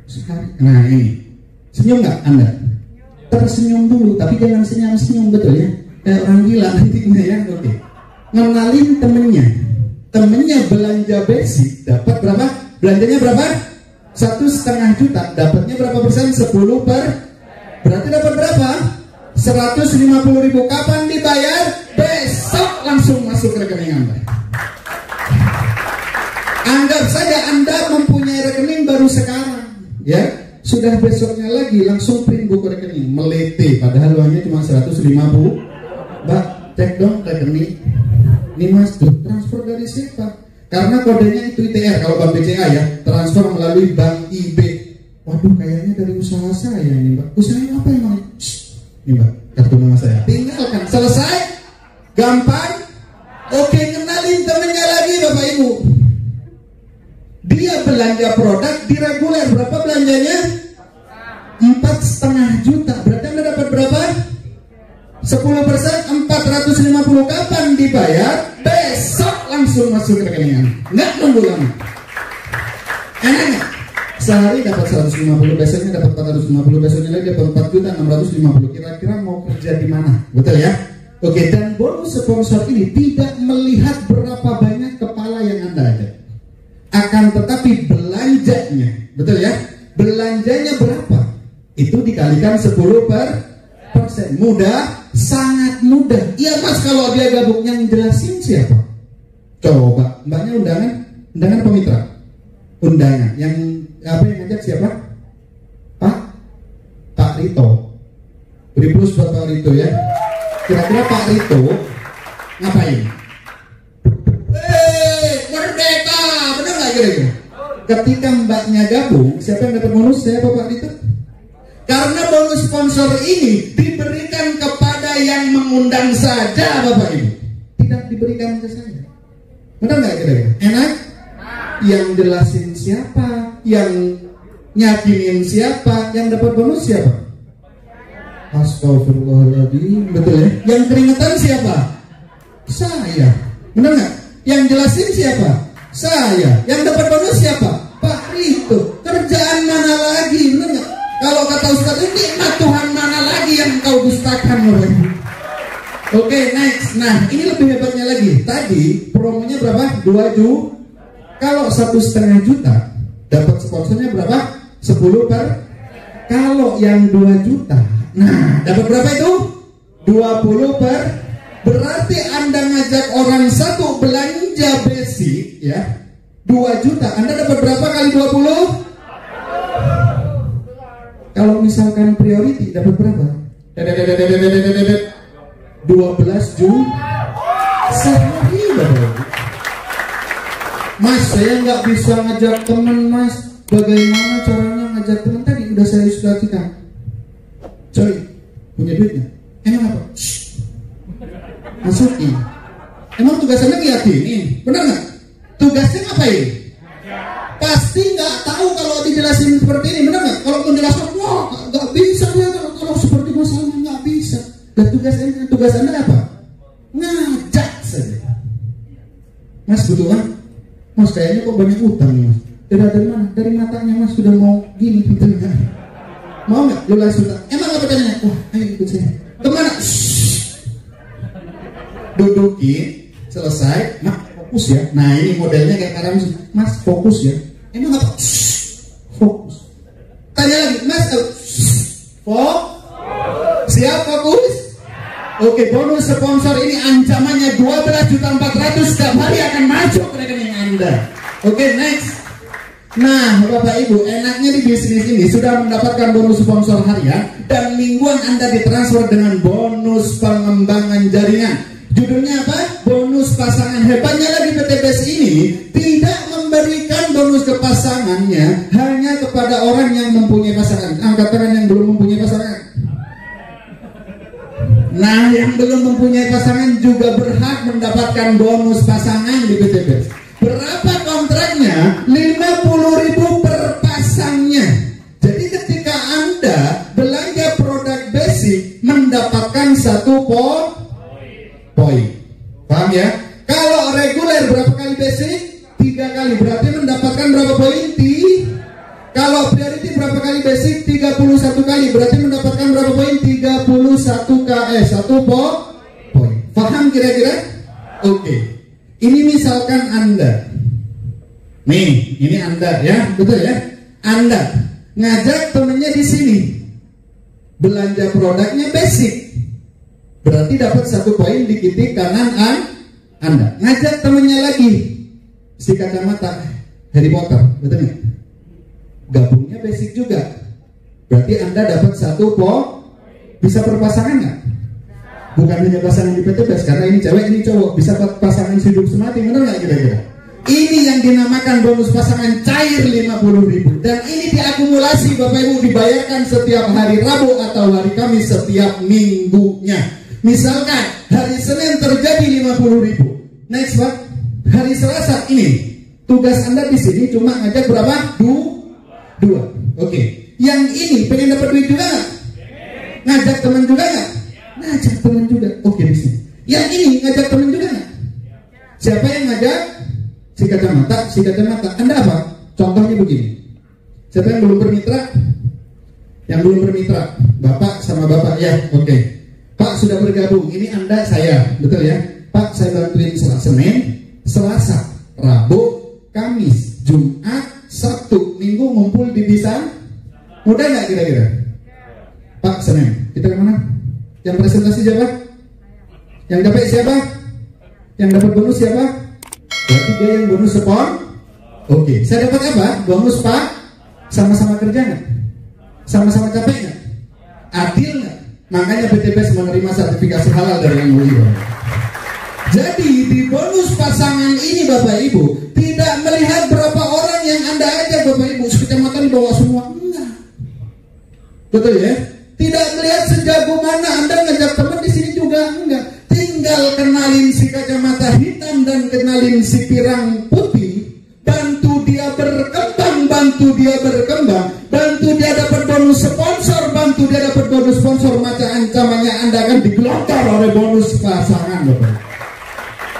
sekali. Nah, ini senyum nggak Anda? Tersenyum dulu, tapi jangan senyum, betul ya? Kayak orang gila nantinya ya. Oke, ngenalin temennya belanja basic dapat berapa? Belanjanya berapa? 1,5 juta. Dapatnya berapa persen? 10 per. Berarti dapat berapa? 150.000. Kapan dibayar? Besok langsung masuk ke rekening Anda. Anggap saja Anda mempunyai rekening baru sekarang, ya. Sudah besoknya lagi langsung print buku rekening, melete. Padahal uangnya cuma 150. Mbak, cek dong rekening. Ini Mas, transfer dari siapa? Karena kodenya itu ITR, kalau Bank BCA ya, transfer melalui Bank IB. Waduh, kayaknya dari usaha saya ini, Mbak. Usahanya apa emang? Ini, Mbak, kartu nama saya. Tinggalkan, selesai, gampang. Oke, kenalin temennya lagi, Bapak Ibu. Dia belanja produk di reguler, berapa belanjanya? 4,5 juta. Berarti Anda dapat berapa? 10%, 450. Kapan dibayar? Besok langsung masuk ke rekening. Nggak nunggu lama. Enak nggak? Sehari dapat 150, besoknya dapat 450, besoknya lagi dapat 4.650. Kira-kira mau kerja di mana? Betul ya? Oke, dan bonus sponsor ini tidak melihat berapa banyak kepala yang Anda ada. Akan tetapi belanjanya, betul ya? Belanjanya berapa? Itu dikalikan 10%. Mudah? Sangat mudah. Iya Mas, kalau dia gabung yang jelasin siapa? Coba, Mbaknya undangan apa mitra? Undangan. Yang ngajak siapa? Pak Rito. Beri plus buat Pak Rito ya. Kira-kira Pak Rito ngapain? Merdeka, benar nggak kira-kira? Ketika Mbaknya gabung, siapa yang dapat bonus? Saya Pak Rito. Karena bonus sponsor ini diberikan kepada yang mengundang saja, Bapak Ibu. Tidak diberikan ke saya. Benar nggak kira-kira? Enak? Yang jelasin siapa? Yang nyakinin siapa? Yang dapat bonus siapa? Astagfirullahaladzim. Betul ya? Yang keringetan siapa? Saya. Benar nggak? Yang jelasin siapa? Saya. Yang dapat bonus siapa? Pak Rito. Kerjaan mana lagi? Benar nggak? Kalau kata Ustaz, ini nikmat Tuhan mana lagi yang kau dustakan? Oke, next. Nah, ini lebih hebatnya lagi. Tadi promonya berapa? 2 juta. Kalau 1,5 juta, dapat sponsornya berapa? 10 per. Kalau yang 2 juta, nah dapat berapa itu? 20 per. Berarti Anda ngajak orang satu belanja basic, ya, 2 juta. Anda dapat berapa kali 20? Kalau misalkan priority dapat berapa? 12 juta sehari, Bapak. Mas, saya nggak bisa ngajak teman, Mas. Bagaimana caranya ngajak teman? Tadi udah saya ceritakan. Coy, punya duitnya? Emang apa? Masukin. Emang tugasnya ngiyakinin? Benar nggak? Tugasnya ngapain? Pasti nggak tahu kalau dijelasin seperti ini, benar nggak? Kalau menjelaskan, wah nggak bisa ya kalau seperti masalahnya nggak bisa. Dan tugas Anda apa? Ngajak saja. Mas butuh kan? Mas kayaknya kok banyak utang nih Mas. Dari mana? Dari matanya Mas sudah mau gini gitu kan? Mau nggak? Lu langsung. Emang apa caranya? Wah, ayo ikut saya. Kemana? dudukin, selesai, Mas fokus ya. Nah ini modelnya kayak Karam, Mas fokus ya. Emang apa? Fokus. Tanya lagi, Mas fokus. Siap fokus? Oke, bonus sponsor ini ancamannya 12.400.000 setiap hari akan masuk ke rekening Anda. Oke, next. Nah, Bapak Ibu, enaknya di bisnis ini sudah mendapatkan bonus sponsor harian dan mingguan Anda ditransfer dengan bonus pengembangan jaringan. Judulnya apa? Bonus pasangan. Hebatnya lagi PTBS ini tidak memberikan bonus ke pasangannya hanya kepada orang yang mempunyai pasangan. Angkat tangan yang belum mempunyai pasangan. Nah, yang belum mempunyai pasangan juga berhak mendapatkan bonus pasangan di PTBS. Berapa kontraknya? 50.000 per pasangnya. Jadi ketika Anda belanja produk basic mendapatkan 1 poin. Paham ya? Kalau reguler berapa kali basic? 3 kali. Berarti mendapatkan berapa poin? Kalau priority berapa kali basic? 31 kali. Berarti mendapatkan berapa poin? 31 KS. 1 poin. Paham kira-kira? Oke. Ini misalkan Anda. Nih, ini Anda ya, betul ya? Anda ngajak temennya di sini. Belanja produknya basic. Berarti dapat 1 poin di titik kanan Anda. Ngajak temennya lagi. Si kacamata Harry Potter, betul nggak? Gabungnya basic juga. Berarti Anda dapat 1 poin. Bisa berpasangan nggak? Bukan hanya pasangan di PTBS, karena ini cewek, ini cowok. Bisa pasangan hidup semati, benar nggak kira-kira? Ini yang dinamakan bonus pasangan cair 50.000. Dan ini diakumulasi Bapak Ibu, dibayarkan setiap hari Rabu atau hari Kamis setiap minggunya. Misalkan hari Senin terjadi 50.000. Next Pak, hari Selasa ini tugas Anda di sini cuma ngajak berapa? 2. Oke. Yang ini pengen dapat duit juga nggak? Ngajak teman juga nggak? Ngajak teman juga. Oke di sini. Yang ini ngajak teman juga nggak? Siapa yang ngajak? Si kacamata. Anda apa? Contohnya begini. Siapa yang belum bermitra? Yang belum bermitra, Bapak sama Bapak ya. Oke. Pak sudah bergabung. Ini Anda, saya, betul ya? Pak saya bantuin Senin, Selasa, Rabu, Kamis, Jumat, Sabtu, Minggu ngumpul di bisa. Mudah nggak kira-kira? Pak Senin, kita kemana? Yang presentasi siapa? Yang dapat siapa? Yang dapat bonus siapa? Berarti dia yang bonus spon. Oke, saya dapat apa? Bonus Pak. Sama-sama kerja nggak? Sama-sama capek nggak? Adil nggak? Makanya PTBS menerima sertifikasi halal dari MUI. Jadi di bonus pasangan ini Bapak Ibu tidak melihat berapa orang yang Anda ajak Bapak Ibu. Kecamatan dibawa semua. Enggak. Betul ya? Tidak melihat sejago mana Anda ngajak teman di sini juga enggak. Tinggal kenalin si kacamata hitam dan kenalin si pirang putih. Bantu dia berkembang, bantu dia dapat bonus sponsor, bantu dia dapat bonus sponsor. Maka ancamannya Anda akan digelontor oleh bonus pasangan Bapak.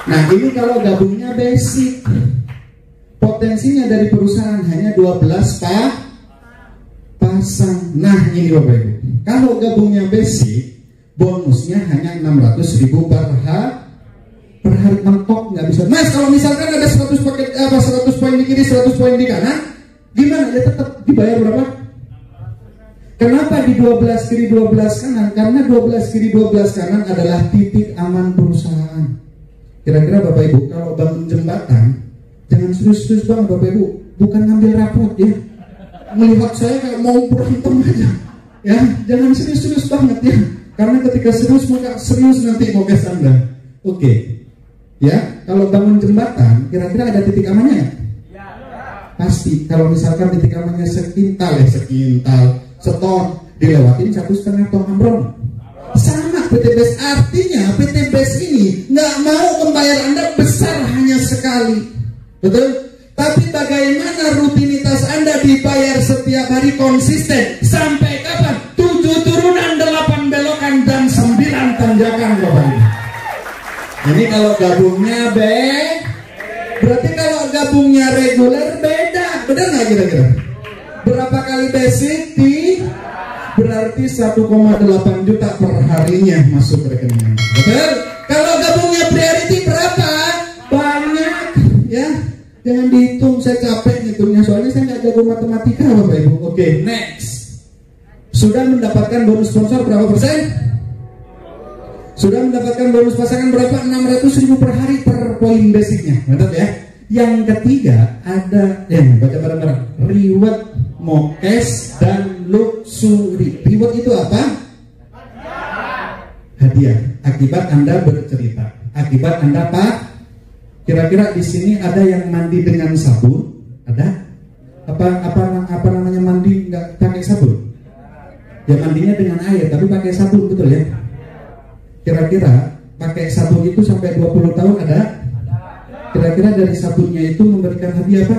Nah ini kalau gabungnya basic. Potensinya dari perusahaan hanya 12 pasang. Nah ini Bapak Ibu, kalau gabungnya basic, bonusnya hanya 600.000 per hari. Mentok nggak bisa. Mas kalau misalkan ada 100 poin di kiri, 100 poin di kanan, gimana? Ya tetap dibayar berapa? Kenapa di 12 kiri 12 kanan? Karena 12 kiri 12 kanan adalah titik aman perusahaan. Kira-kira Bapak Ibu kalau bangun jembatan jangan serius-serius banget Bapak Ibu, bukan ngambil rapot ya. Melihat saya kayak mau berantem aja ya, jangan serius-serius banget ya, karena ketika serius nanti podcast Anda. Oke ya, kalau bangun jembatan kira-kira ada titik amannya nggak? Pasti. Kalau misalkan titik amannya sekintal seton, dilewatin 1,5 ton ambrol. Sama PTBS, artinya PTBS ini nggak mau membayar Anda besar hanya sekali, betul? Tapi bagaimana rutinitas Anda dibayar setiap hari konsisten? Sampai kapan? 7 turunan, 8 belokan, dan 9 tanjakan Bapak. Ini kalau gabungnya berarti kalau gabungnya reguler beda. Benar nggak kira-kira? Berapa kali basic? Berarti 1,8 juta per harinya masuk rekening. Betul? Kalau gabungnya saya capek ngitungnya, soalnya saya nggak jago matematika Bapak Ibu. Oke, next. Sudah mendapatkan bonus sponsor berapa persen? Sudah mendapatkan bonus pasangan berapa? 600.000 per hari per poin basicnya. Mantap ya. Yang ketiga ada baca bareng-bareng. Reward, mokes, dan luxury. Reward itu apa? Hadiah. Akibat Anda bercerita. Akibat Anda Pak. Kira-kira di sini ada yang mandi dengan sabun? Ada? Apa namanya mandi nggak pakai sabun? Ya mandinya dengan air tapi pakai sabun, betul ya? Kira-kira pakai sabun itu sampai 20 tahun ada? Kira-kira dari sabunnya itu memberikan hadiah apa?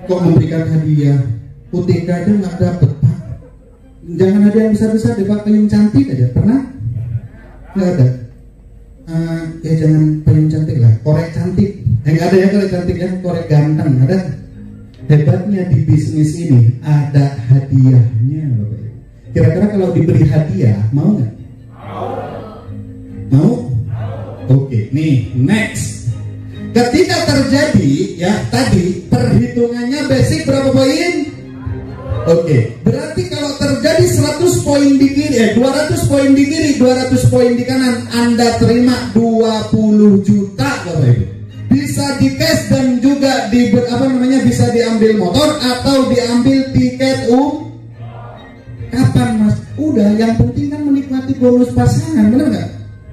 Kok memberikan hadiah? UTK aja nggak dapet Pak. Jangan hadiah yang besar-besar deh Pak, payung cantik aja. Pernah? Nggak ada. Ya jangan payung cantik lah, korek cantik. Nggak ada ya korek cantik ya, korek ganteng ada. Hebatnya di bisnis ini ada hadiahnya Bapak Ibu. Kira-kira kalau diberi hadiah mau nggak? Mau? Oke, nih next. Ketika terjadi ya tadi perhitungannya basic berapa poin? Oke, berarti kalau terjadi 100 poin di kiri, 200 poin di kiri, 200 poin di kanan, Anda terima 20 juta Bapak Ibu. Bisa di cash dan juga bisa diambil motor atau diambil tiket kapan Mas? Udah, yang penting kan menikmati bonus pasangan, benar nggak?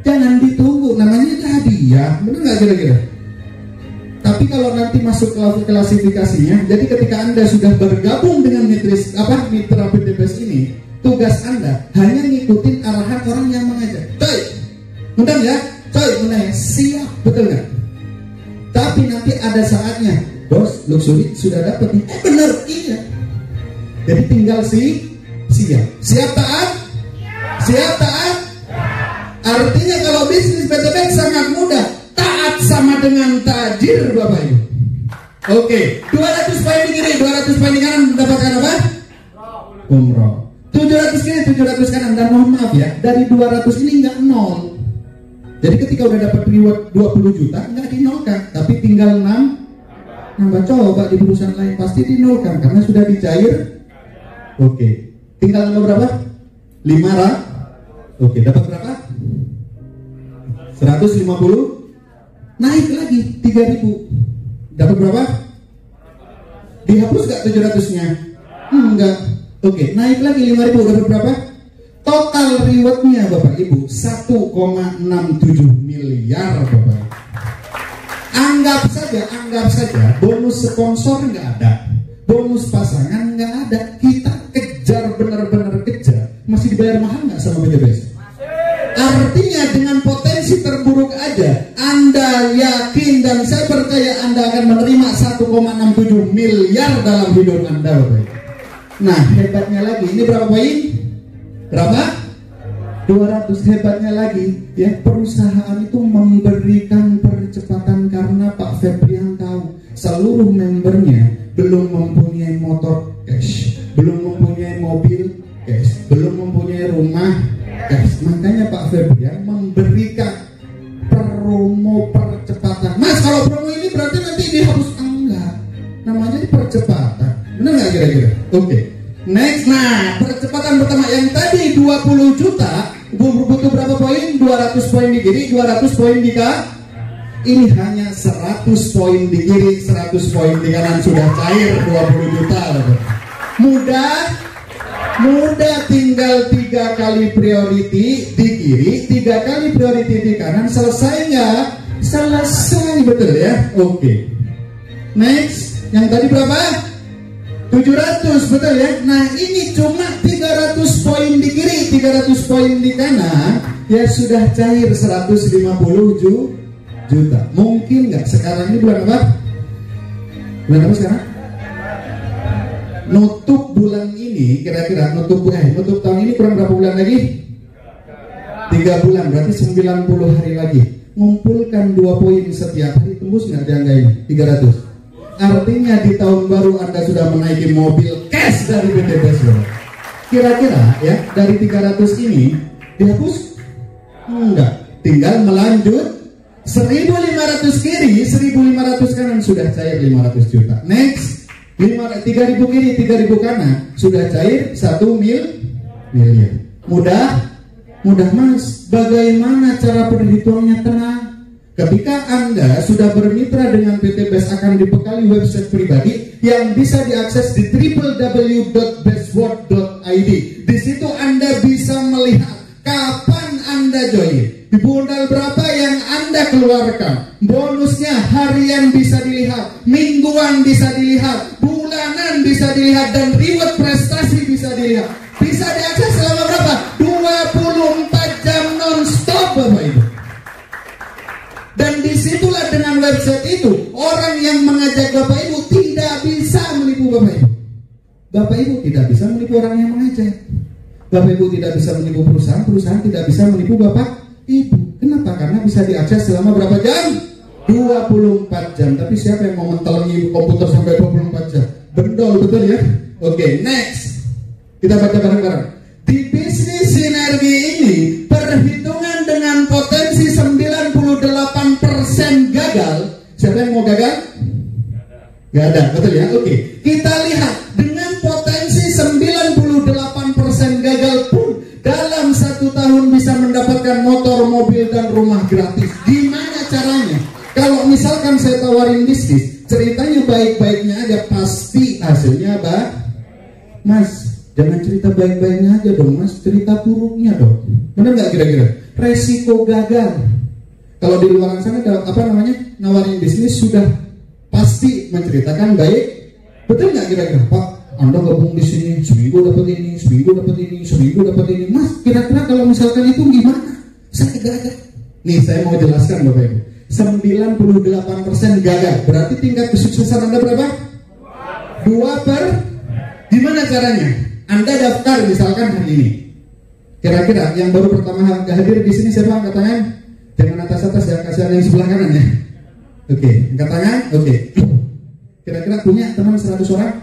Jangan ditunggu, namanya hadiah, benar nggak kira-kira? Tapi kalau nanti masuk ke klasifikasinya, jadi ketika Anda sudah bergabung dengan mitra PTBS ini, tugas Anda hanya ngikutin arahan orang yang mengajak. Coy, undang ya, coy, undang ya, siap, betul nggak? Tapi nanti ada saatnya, bos, luxury sudah dapat nih, bener, iya. Jadi tinggal siap taat, siap taat. Artinya kalau bisnis PTBS sangat mudah. Taat sama dengan tajir Bapak Ibu. Oke, 200 poin di kiri, 200 poin di kanan mendapatkan apa? Umroh. 700 kiri, 700 kanan. Dan mohon maaf ya, dari 200 ini nggak nol. Jadi ketika udah dapat reward 20 juta nggak dinolkan, tapi tinggal 6 nambah. Coba di perusahaan lain pasti dinolkan karena sudah dicair. Oke, tinggal nambah berapa? 500. Oke, dapat berapa? 150. Naik lagi 3.000. Dapat berapa? Dihapus gak 700-nya? Enggak. Oke, naik lagi 5.000. Dapat berapa? Total rewardnya Bapak Ibu 1,67 miliar Bapak Ibu. Anggap saja bonus sponsor nggak ada, bonus pasangan nggak ada. Kita kejar, benar-benar kejar. Masih dibayar mahal nggak sama PTBS? Artinya dengan potensi terburuk aja Anda yakin dan saya percaya Anda akan menerima 1,67 miliar dalam hidup Anda Bapak. Nah hebatnya lagi, ini berapa poin? Berapa? 200. Hebatnya lagi ya, perusahaan itu memberikan percepatan karena Pak Febrian tahu seluruh membernya belum mempunyai motor cash, belum mempunyai mobil cash, belum mempunyai rumah cash. Makanya Pak Febrian memberikan promo percepatan. Mas, kalau promo ini berarti nanti dihapus? Enggak, namanya percepatan. Benar nggak kira-kira? Oke. Next, nah percepatan pertama yang tadi 20 juta butuh berapa poin? 200 poin di kiri, 200 poin di kanan. Ini hanya 100 poin di kiri, 100 poin di kanan sudah cair 20 juta. Mudah, tinggal 3 kali priority di kiri, 3 kali priority di kanan. Selesai nggak? Selesai, betul ya? Oke. Next, yang tadi berapa? 700, betul ya? Nah ini cuma 300 poin di kiri, 300 poin di kanan, ya sudah cair 150 juta. Mungkin nggak sekarang ini bulan apa? Bulan apa sekarang? Nutup bulan ini, kira-kira nutup tahun ini kurang berapa bulan lagi? 3 bulan, berarti 90 hari lagi. Ngumpulkan 2 poin setiap hari, tembus nggak di angka ini? 300. Artinya di tahun baru Anda sudah menaiki mobil cash dari PTBS. Kira-kira ya dari 300 ini dihapus? Enggak, tinggal melanjut 1.500 kiri, 1.500 kanan sudah cair 500 juta. Next, 3.000 kiri, 3.000 kanan, sudah cair 1 miliar. Mudah mas. Bagaimana cara perhitungannya? Tenang. Ketika Anda sudah bermitra dengan PT BES akan dibekali website pribadi yang bisa diakses di www.bestworld.id. Di situ Anda bisa melihat kapan Anda join, modal berapa yang Anda keluarkan, bonusnya harian bisa dilihat, mingguan bisa dilihat, bulanan bisa dilihat, dan reward prestasi bisa dilihat. Bisa diakses selama berapa? 24 jam non-stop Bapak Ibu. Dan disitulah dengan website itu orang yang mengajak Bapak Ibu tidak bisa menipu Bapak Ibu. Bapak Ibu tidak bisa menipu orang yang mengajak. Bapak Ibu tidak bisa menipu perusahaan, perusahaan tidak bisa menipu Bapak Ibu. Kenapa? Karena bisa diakses selama berapa jam? 24 jam. Tapi siapa yang mau mentelengi komputer sampai 24 jam? Bendol, betul ya? Oke, next. Kita baca bareng-bareng. Di bisnis sinergi ini, perhitungan dengan potensi 98% gagal. Siapa yang mau gagal? Gak ada, betul ya? Oke. Kita lihat, dengan potensi 98% gagal pun dalam 1 tahun bisa mendapatkan motor, mobil, dan rumah gratis. Gimana caranya? Kalau misalkan saya tawarin bisnis, ceritanya baik-baiknya aja, pasti hasilnya Mas, jangan cerita baik-baiknya aja dong mas, cerita buruknya dong. Benar nggak kira-kira? Resiko gagal. Kalau di luar sana ada nawarin bisnis sudah pasti menceritakan baik. Betul nggak kira-kira? Pak, Anda gabung di sini, seminggu dapat ini, seminggu dapat ini, seminggu dapat ini. Mas, kira-kira kalau misalkan itu gimana? Saya gagal. Nih saya mau jelaskan Bapak Ibu. 98% gagal. Berarti tingkat kesuksesan Anda berapa? 2/. Gimana caranya? Anda daftar misalkan hari ini. Kira-kira yang baru pertama hadir di sini siapa? Angkat tangan. Jangan atas-atas ya, kasihan yang sebelah kanan ya. Oke, angkat tangan. Oke. Kira-kira punya teman 100 orang?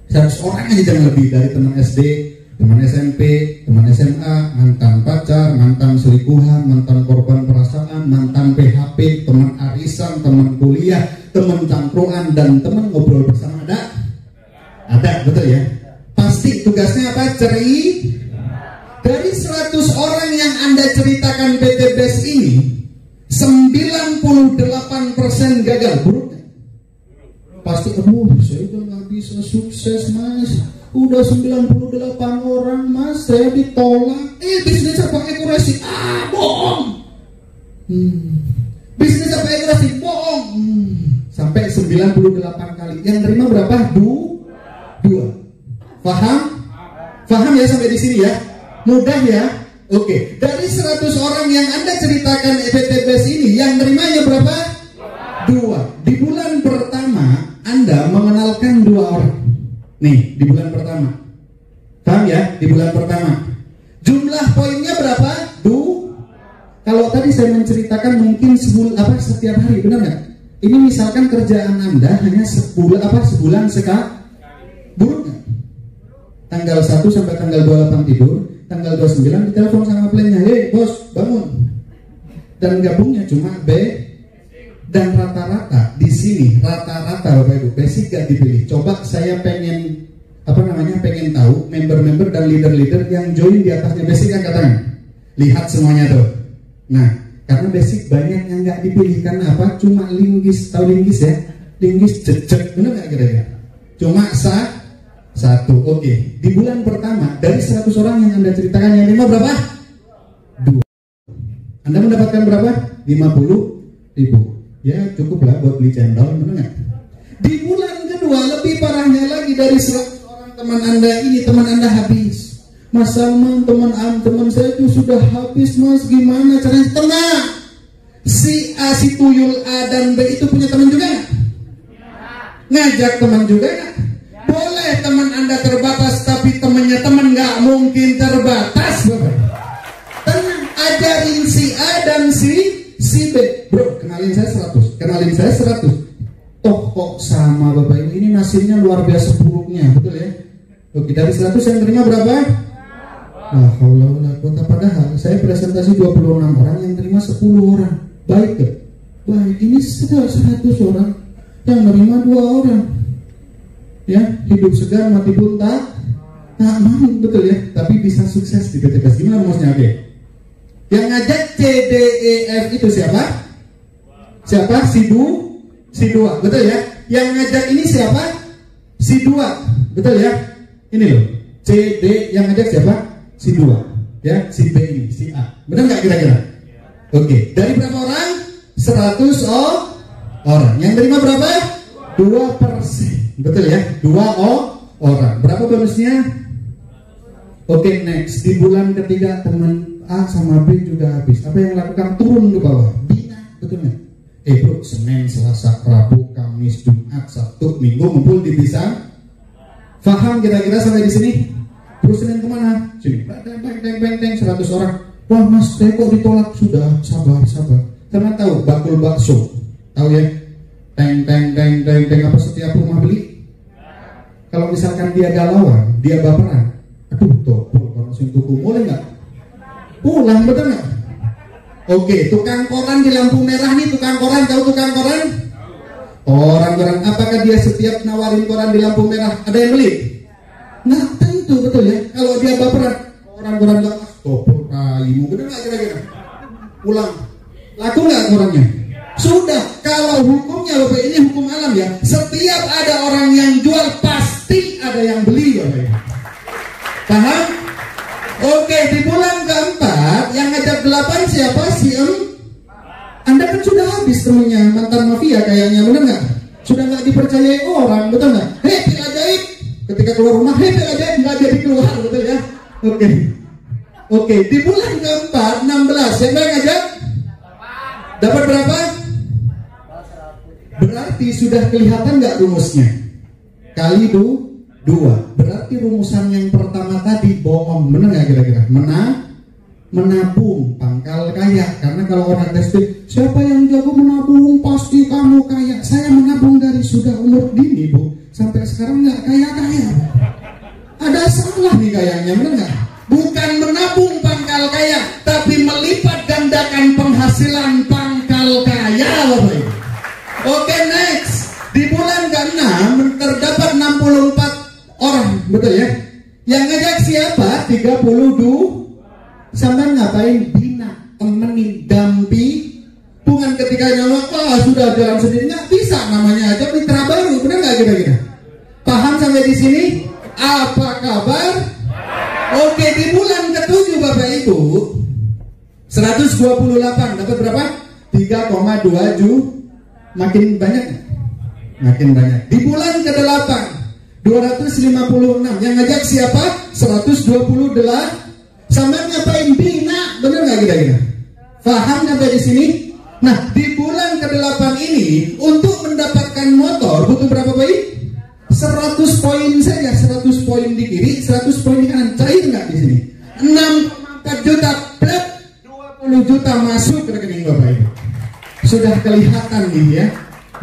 100 orang aja, jangan lebih. Dari teman SD, teman SMP, teman SMA, mantan pacar, mantan selingkuhan, mantan korban perasaan, mantan PHP, teman arisan, teman kuliah, teman cangkruan, dan teman ngobrol bersama. Ada, betul ya? Pasti tugasnya apa? Dari 100 orang yang Anda ceritakan PT BES ini, 98% gagal. Buruk. Pasti, saya udah gak bisa sukses mas, udah 98 orang mas, saya ditolak. Bisnis apa akurasi? Bohong. Bisnis apa akurasi? Bohong. Sampai 98 kali. Yang terima berapa? 2. Paham ya sampai di sini ya? Mudah ya? Oke. Dari 100 orang yang Anda ceritakan PT BES ini, yang nerimanya berapa? 2. Di bulan pertama Anda mengenalkan 2 orang. Nih, di bulan pertama. Paham ya? Di bulan pertama. Jumlah poinnya berapa? 2. Kalau tadi saya menceritakan mungkin setiap hari, benar nggak? Ini misalkan kerjaan Anda hanya sebulan sekali. Buruk nggak? Tanggal 1 sampai tanggal 28 tidur, tanggal 29 ditelepon sama plannya, hei bos bangun. Dan gabungnya cuma B. Dan rata-rata di sini, rata-rata Bapak Ibu, basic gak dipilih. Coba saya pengen tahu member-member dan leader-leader yang join di atasnya basic, angkat tangan. Lihat semuanya tuh. Nah, karena basic banyak yang gak dipilih karena apa? Cuma linggis, tahu linggis ya? Linggis jejek, bener gak kira-kira? Cuma satu. Oke. Di bulan pertama dari 100 orang yang Anda ceritakan yang 5 berapa? 2. Anda mendapatkan berapa? 50.000. Ya cukup lah buat beli cendol, benar nggak? Di bulan kedua lebih parahnya lagi, dari 100 orang teman Anda ini, teman Anda habis. Mas Salman, teman saya itu sudah habis mas, gimana caranya? Tenang. Si A, si Tuyul A dan B itu punya teman juga nggak? Ngajak teman juga nggak? Boleh teman Anda terbatas, tapi temannya teman nggak mungkin terbatas. Tenang, ajarin si A dan si B. Bro, kenalin saya 100. Toh kok sama Bapak Ibu, ini nasibnya luar biasa buruknya, betul ya? Oke, dari 100 yang terima berapa? Padahal saya presentasi 26 orang, yang terima 10 orang. Baik ke? Baik, ini sudah 100 orang. yang menerima 2 orang. Ya, hidup segan mati pun tak mau, betul ya. Tapi bisa sukses di PTPS. Gimana rumusnya? Oke. Yang ngajak C, D, E, F itu siapa? Siapa? Si 2, betul ya. Yang ngajak ini siapa? Si 2, betul ya. Ini loh, C, D, yang ngajak siapa? Si 2, ya. Si B ini, si A. Benar nggak kira-kira? Oke. Dari berapa orang? 100 orang. Yang terima berapa? 2%. Betul ya, 2 orang. Berapa bonusnya? Oke, next. Di bulan ketiga teman A sama B juga habis. Apa yang lakukan? Turun ke bawah. Bina, betul nggak? Bro, Senin, Selasa, Rabu, Kamis, Jumat, Sabtu, Minggu ngumpul di Pisang. Faham kira-kira sampai di sini? Terus Senin kemana? Sini. Beng, 100 orang. Wah mas, saya kok ditolak? Sudah, sabar. Karena tahu bakul bakso. Tahu ya? Teng, apa setiap rumah beli? Kalau misalkan dia galauan, dia baperan, aduh topol, langsung tuku, boleh nggak? Pulang, betul nggak? Oke, tukang koran di lampu merah nih, tukang koran, tahu tukang koran? Orang-orang, apakah dia setiap nawarin koran di lampu merah, ada yang beli? Nggak tentu, betul ya? Kalau dia baperan, orang-orang bilang, topol kaimu, betul nggak kira-kira? Pulang, laku nggak korannya? Sudah, kalau hukumnya Bapak, ini hukum alam ya. Setiap ada orang yang jual pasti ada yang beli Bapak. Paham? Oke, di bulan keempat yang ngajak 8 siapa? Si Anda kan sudah habis temennya, mantan mafia kayaknya, benar nggak? Sudah nggak dipercayai orang, betul nggak? Hei, pil ajaib. Ketika keluar rumah, hei, pil ajaib, nggak jadi keluar, betul ya? Oke, di bulan keempat 16 siapa yang ngajak? Dapat berapa? Berarti sudah kelihatan nggak rumusnya? Kali 2. Berarti rumusan yang pertama tadi bohong, benar nggak kira-kira? Menabung pangkal kaya. Karena kalau orang testing, siapa yang jago menabung pasti kamu kaya. Saya menabung dari sudah umur dini Bu, sampai sekarang nggak kaya-kaya. Ada salah nih kayaknya, benar nggak? Bukan menabung pangkal kaya, tapi melipat gandakan penghasilan pangkal kaya, Bapak Ibu. Oke, next. Di bulan ke-6 terdapat 64 orang, betul ya? Yang ngajak siapa? 32. Sampai ngapain? Bina, temenin, dampingan ketika nyawa. Wah, sudah jalan sendiri nggak bisa, namanya aja mitra baru, benar nggak kira-kira? Paham sampai di sini? Apa kabar? Oke, di bulan ke-7 Bapak Ibu 128 dapat berapa? 3,27. Makin banyak. Di bulan ke-8 256. Yang ngajak siapa? 128. Sampai ngapain? Bina, benar nggak kira-kira? Paham sampai di sini? Nah, di bulan ke-8 ini untuk mendapatkan motor butuh berapa baik? 100 poin saja, 100 poin di kiri, 100 poin di kanan. Cair nggak di sini? 6,4 juta plus 20 juta masuk ke rekening Bapak Ibu. Sudah kelihatan nih ya,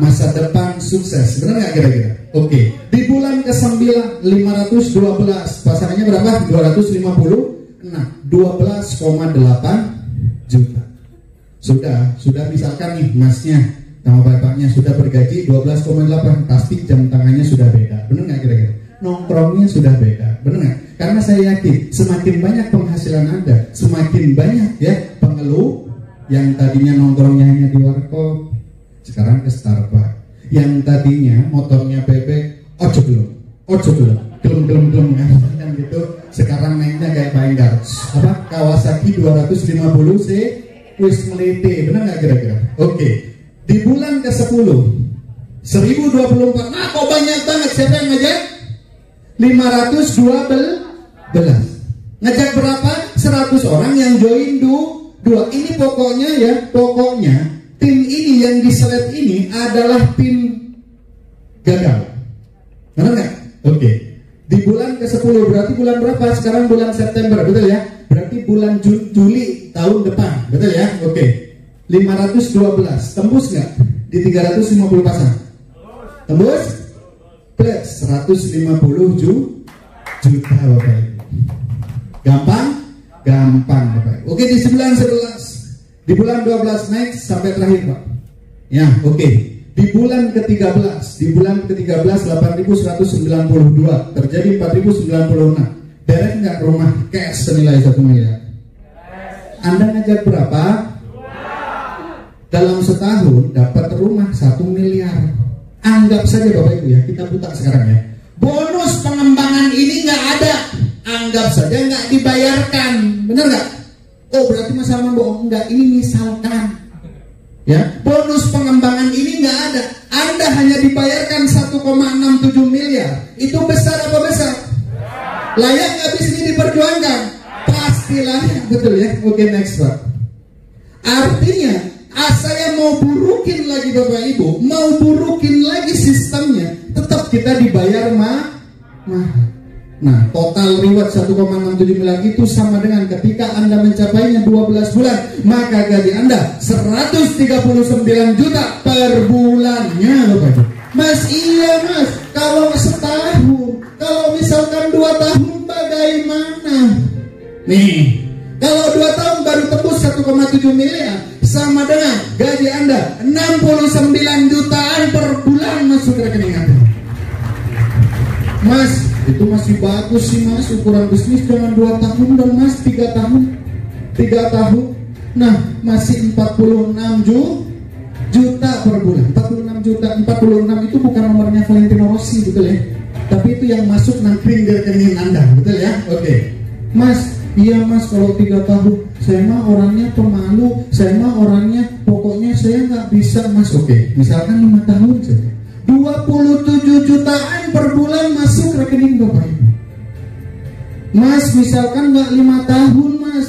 masa depan sukses, benar nggak kira-kira? Oke, di bulan ke-9 512, pasarannya berapa? 250. Nah, 12,8 juta. Sudah misalkan nih masnya sama bapaknya sudah bergaji 12,8, pasti jam tangannya sudah beda, benar nggak kira-kira? Nongkrongnya sudah beda, benar nggak? Karena saya yakin semakin banyak penghasilan Anda, semakin banyak ya pengeluh yang tadinya nongkrongnya hanya di warkop, sekarang ke Starbucks. Yang tadinya motornya bebek, ojo belum, gelem kan gitu. Sekarang naiknya kayak Penggar, apa Kawasaki 250 C, wis melete, benar nggak kira-kira? Oke, di bulan ke-10 1024, nah kok banyak banget. Siapa yang ngajak? 512. Ngajak berapa? 100 orang yang join 2. Ini pokoknya tim ini yang diseleb ini adalah tim gagal, benar nggak? Oke. Di bulan ke-10 berarti bulan berapa? Sekarang bulan September, betul ya? Berarti bulan Juli tahun depan, betul ya? Oke. 512 tembus nggak di 350 pasang? Tembus plus 150 juta Bapak Ibu. Gampang Bapak Ibu. Oke, di 9 11 di bulan 12 next sampai terakhir Pak. Ya, oke. Di bulan ke-13 8.192 terjadi 4.096. Beres nggak rumah cash senilai 1 miliar? Anda ngajak berapa? Dalam setahun dapat rumah 1 miliar. Anggap saja Bapak Ibu ya, kita buta sekarang ya. Bonus pengembangan ini nggak ada. Anggap saja nggak dibayarkan, benar nggak? Oh berarti Mas Salman bohong? Enggak, ini misalkan. Ya, bonus pengembangan ini nggak ada. Anda hanya dibayarkan 1,67 miliar. Itu besar apa besar? Layak nggak bis ini diperjuangkan? Pastilah, betul ya. Oke, next Pak. Artinya, saya mau burukin lagi Bapak Ibu, mau burukin lagi sistemnya, tetap kita dibayar mahal. Nah, total reward 1,67 miliar itu sama dengan ketika Anda mencapainya 12 bulan, maka gaji Anda 139 juta per bulannya, Bapak. Mas, iya Mas, kalau setahun, kalau misalkan 2 tahun bagaimana? Nih, kalau 2 tahun baru tembus 1,7 miliar, sama dengan gaji Anda 69 jutaan per bulan masuk rekening Anda. Mas, itu masih bagus sih Mas, ukuran bisnis jangan 2 tahun dong Mas, 3 tahun. Nah, masih 46 juta per bulan. 46 juta, 46 itu bukan nomornya Valentino Rossi, betul ya? Tapi itu yang masuk nangkring di rekening Anda, betul ya? Oke. Mas, iya Mas, kalau 3 tahun saya mah orangnya pemalu, saya mah orangnya pokoknya saya nggak bisa Mas. Oke, misalkan 5 tahun saja, 27 jutaan per bulan masuk rekening Bapak Ibu. Mas, misalkan nggak 5 tahun Mas,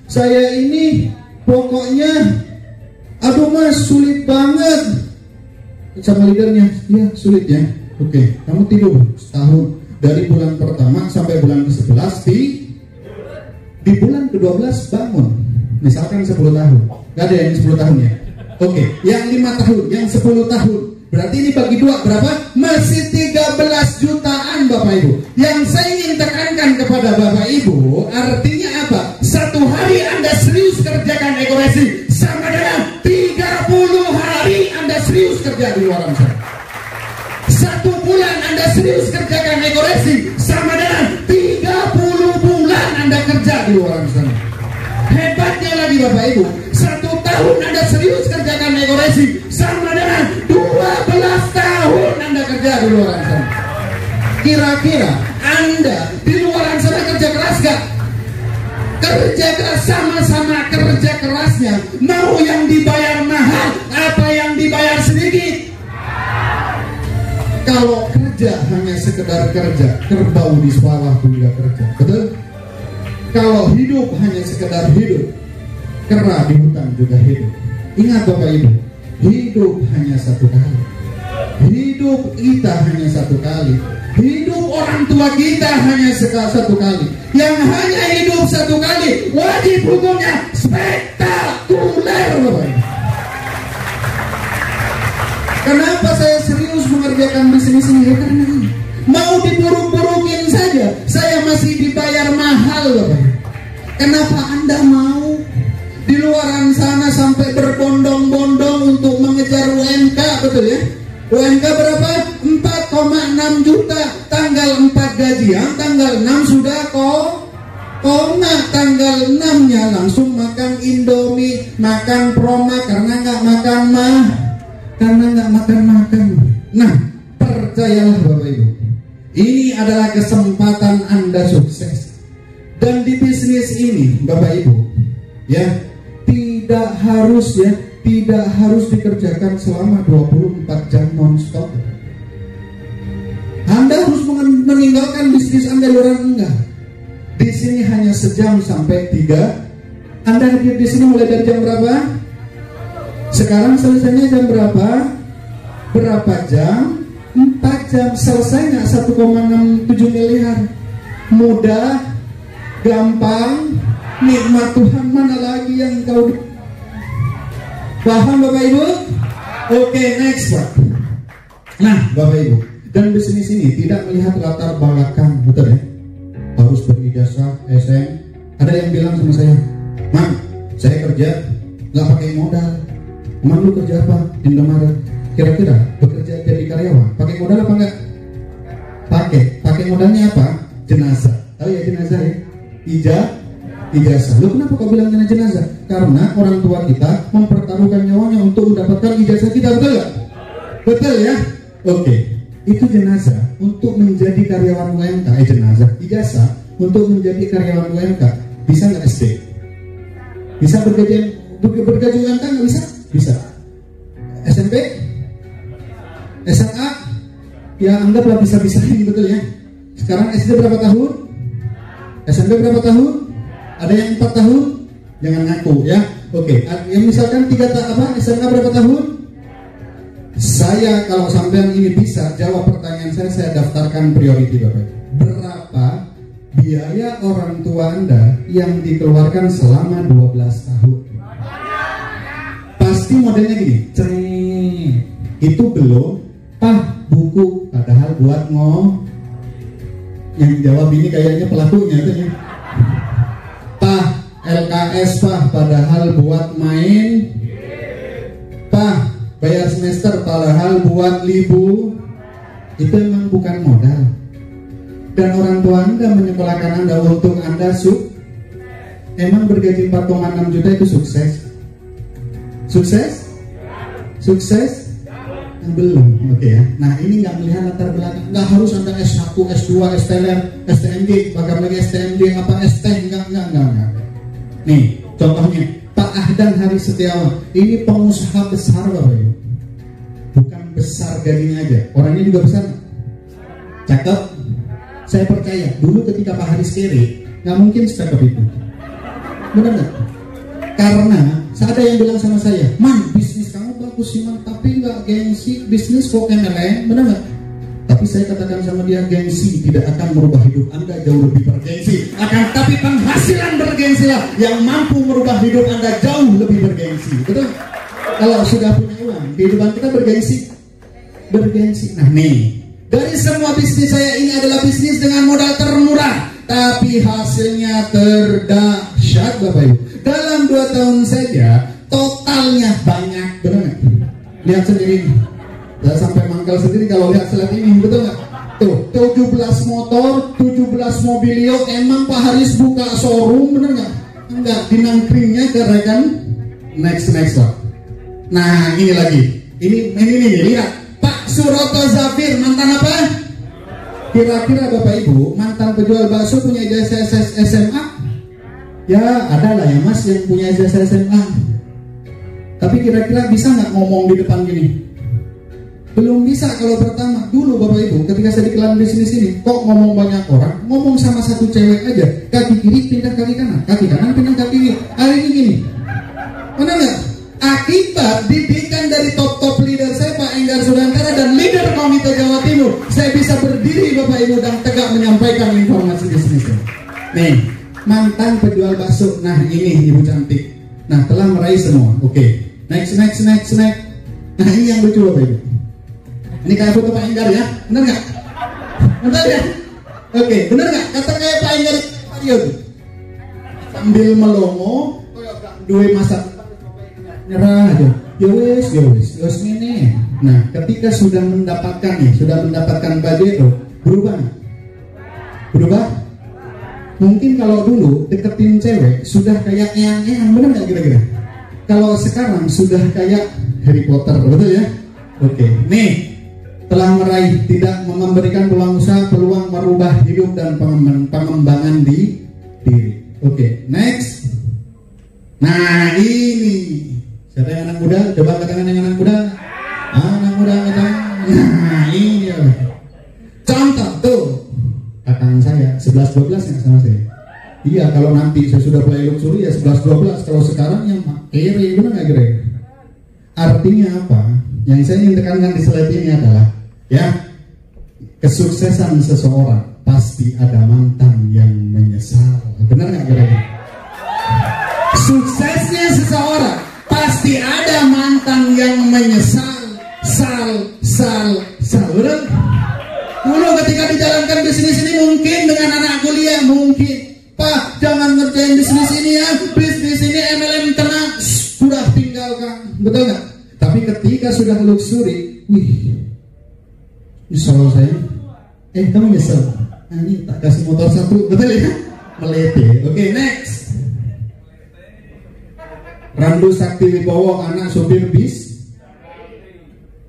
saya ini pokoknya aduh Mas sulit banget sama leadernya. Ya sulit ya. Oke, kamu tidur setahun dari bulan pertama sampai bulan ke-11 di bulan ke-12 bangun. Misalkan 10 tahun. Gak ada yang 10 tahun ya. Oke, yang 5 tahun, yang 10 tahun. Berarti ini bagi 2 berapa? Masih 13 jutaan Bapak Ibu. Yang saya ingin tekankan kepada Bapak Ibu, artinya apa? 1 hari Anda serius kerjakan ekoresi sama dengan 30 hari Anda serius kerja di luar sana. 1 bulan Anda serius kerjakan ekoresi sama dengan 30 bulan Anda kerja di luar sana. Hebatnya lagi Bapak Ibu, 1 tahun Anda serius kerjakan ekoresi sama dengan 12 tahun Anda kerja di luar sana. Kira-kira Anda di luar sana kerja keras gak? Kerja keras, sama-sama kerja kerasnya. Mau yang dibayar mahal apa yang dibayar sedikit? Kalau kerja hanya sekedar kerja, kerbau di sawah juga kerja, betul? Kalau hidup hanya sekedar hidup, kera di hutan juga hidup. Ingat Bapak Ibu, hidup hanya 1 kali. Hidup kita hanya 1 kali. Hidup orang tua kita hanya 1 kali. Yang hanya hidup 1 kali, wajib hukumnya spektakuler Bapak Ibu. Kenapa saya serius mengerjakan bisnis ini? Karena mau diburuk-burukin saja, saya masih dibayar mahal Bapak. Kenapa Anda mau di luaran sana sampai berbondong-bondong untuk mengejar UMK, betul ya? UMK berapa? 4,6 juta. Tanggal 4 gajian, tanggal 6 sudah koma. Tanggal 6-nya langsung makan Indomie, makan Proma karena nggak makan makan. Nah, percayalah Bapak Ibu, ini adalah kesempatan Anda sukses. Dan di bisnis ini Bapak Ibu, ya, tidak harus dikerjakan selama 24 jam non-stop. Anda harus meninggalkan bisnis Anda luar enggak. Di sini hanya sejam sampai 3. Anda hadir di sini mulai dari jam berapa? Sekarang selesainya jam berapa? Berapa jam? 4 jam. Selesai nggak 1,67 miliar? Mudah, gampang, nikmat Tuhan mana lagi yang kau paham Bapak Ibu? Oke, next Pak. Nah Bapak Ibu, dan bisnis ini tidak melihat latar belakang, betul ya? Harus berijazah SM. Ada yang bilang sama saya, "Man, saya kerja nggak pakai modal." "Man, lu kerja apa?" "Indomaret." kira-kira bekerja jadi karyawan pakai modal apa enggak? Pakai modalnya apa? Jenazah. Tahu ya jenazah ya? Ijazah. Lu kenapa kau bilang jenazah? Karena orang tua kita mempertaruhkan nyawanya untuk mendapatkan ijazah kita, betul nggak? Betul ya? Oke. Itu jenazah untuk menjadi karyawan UMK. Ijazah untuk menjadi karyawan UMK. Bisa nggak SD? Bisa bergaji UMK nggak bisa? Bisa. SMP? SMA? Ya anggaplah bisa-bisa ini, betul ya? Sekarang SD berapa tahun? SMP berapa tahun? Ada yang 4 tahun? Jangan ngaku ya. Oke. Yang misalkan 3 SMA berapa tahun? Saya kalau sampean ini bisa jawab pertanyaan saya daftarkan priority Bapak. Berapa biaya orang tua Anda yang dikeluarkan selama 12 tahun? Pasti modelnya gini. Itu belum buku, padahal buat yang jawab ini kayaknya pelakunya itu ya. LKS padahal buat main. Bayar semester padahal buat libur. Itu emang bukan modal. Dan orang tua Anda menyekolahkan Anda untuk Anda emang bergaji 4,6 juta itu sukses? Sukses? Belum, oke ya. Nah ini nggak melihat latar belakang, nggak harus Anda S1, S2, STLR, STMJ, bahkan lagi STMJ apa ST, enggak. Nih contohnya Pak Ahdan Hari Setiawan, ini pengusaha besar Bapak Ibu. Bukan besar gajinya aja, orangnya juga besar. Cakep. Saya percaya dulu ketika Pak Haris kere nggak mungkin secakep itu. Benar nggak? Karena ada yang bilang sama saya, Man, bisnis kamu bagus sih Man, tapi nggak gengsi, bisnis kok MLM, benar nggak? Tapi saya katakan sama dia, gengsi tidak akan merubah hidup Anda jauh lebih bergengsi. Tapi penghasilan bergengsi lah yang mampu merubah hidup Anda jauh lebih bergengsi. Betul? Kalau sudah punya uang, kehidupan kita bergengsi. Nah nih, dari semua bisnis saya ini adalah bisnis dengan modal termurah, tapi hasilnya terdahsyat Bapak Ibu. Dalam 2 tahun saja totalnya banyak, benar nggak? Lihat sendiri. Saya sampai mangkal sendiri kalau lihat slide ini, betul nggak? Tuh, 17 motor, 17 mobilio. Emang Pak Haris buka showroom, bener nggak? Enggak, dinangkringnya ke rekan next lah. Nah, ini lagi. Ini lihat. Pak Suroto Zafir, mantan apa? Kira-kira Bapak Ibu, mantan penjual bakso punya ijazah SMA? Ya, ada lah ya Mas yang punya ijazah SMA. Tapi kira-kira bisa nggak ngomong di depan gini? Belum bisa kalau pertama. Dulu Bapak Ibu ketika saya di kelan bisnis ini, kok ngomong banyak orang, ngomong sama satu cewek aja, kaki kiri pindah kaki kanan, kaki kanan pindah kaki kiri. Hari ini gini, mana nggak? Akibat didikan dari top leader saya Pak Enggar Sudantara dan leader Komite Jawa Timur, saya bisa berdiri Bapak Ibu dan tegak menyampaikan informasi bisnisnya. Nih, mantan penjual bakso. Nah ini Ibu cantik. Nah telah meraih semua. Oke. Next. Nah ini yang lucu Bapak Ibu. Ini kayak foto Pak Enggar ya, benar nggak? Benar ya? Oke, benar nggak? Kata kayak Pak Enggar sambil melongo, dua masa nyerah aja. Ya wes ini. Nah, ketika sudah mendapatkan budget, berubah nggak? Berubah? Mungkin kalau dulu deketin cewek sudah kayak yang benar nggak kira-kira? Kalau sekarang sudah kayak Harry Potter, betul ya? Oke, nih. Telah meraih, tidak memberikan peluang usaha, peluang merubah hidup dan pengembangan diri. Oke, next. Nah ini siapa yang anak muda? Coba katakan yang anak muda. Anak muda kata. Nah ini dia. Contoh tuh kakak saya 11-12 ya sama saya. Iya kalau nanti saya sudah play luxury ya 11-12. Kalau sekarang yang kiri benar nggak kira? Artinya apa? Yang saya ingin tekankan di slide ini adalah ya, kesuksesan seseorang pasti ada mantan yang menyesal. Benar nggak kira-kira? Suksesnya seseorang pasti ada mantan yang menyesal. Benar? Dulu ketika dijalankan bisnis ini mungkin dengan anak kuliah mungkin, Pak jangan ngerjain bisnis ini ya, bisnis ini MLM tenang, sudah tinggalkan. Betul nggak? Tapi ketika sudah luxury, wih, nyesel saya. Kamu nyesel? Ini tak kasih motor satu, betul ya? Melete. Oke, next. Randu Sakti Wibowo, anak supir bis.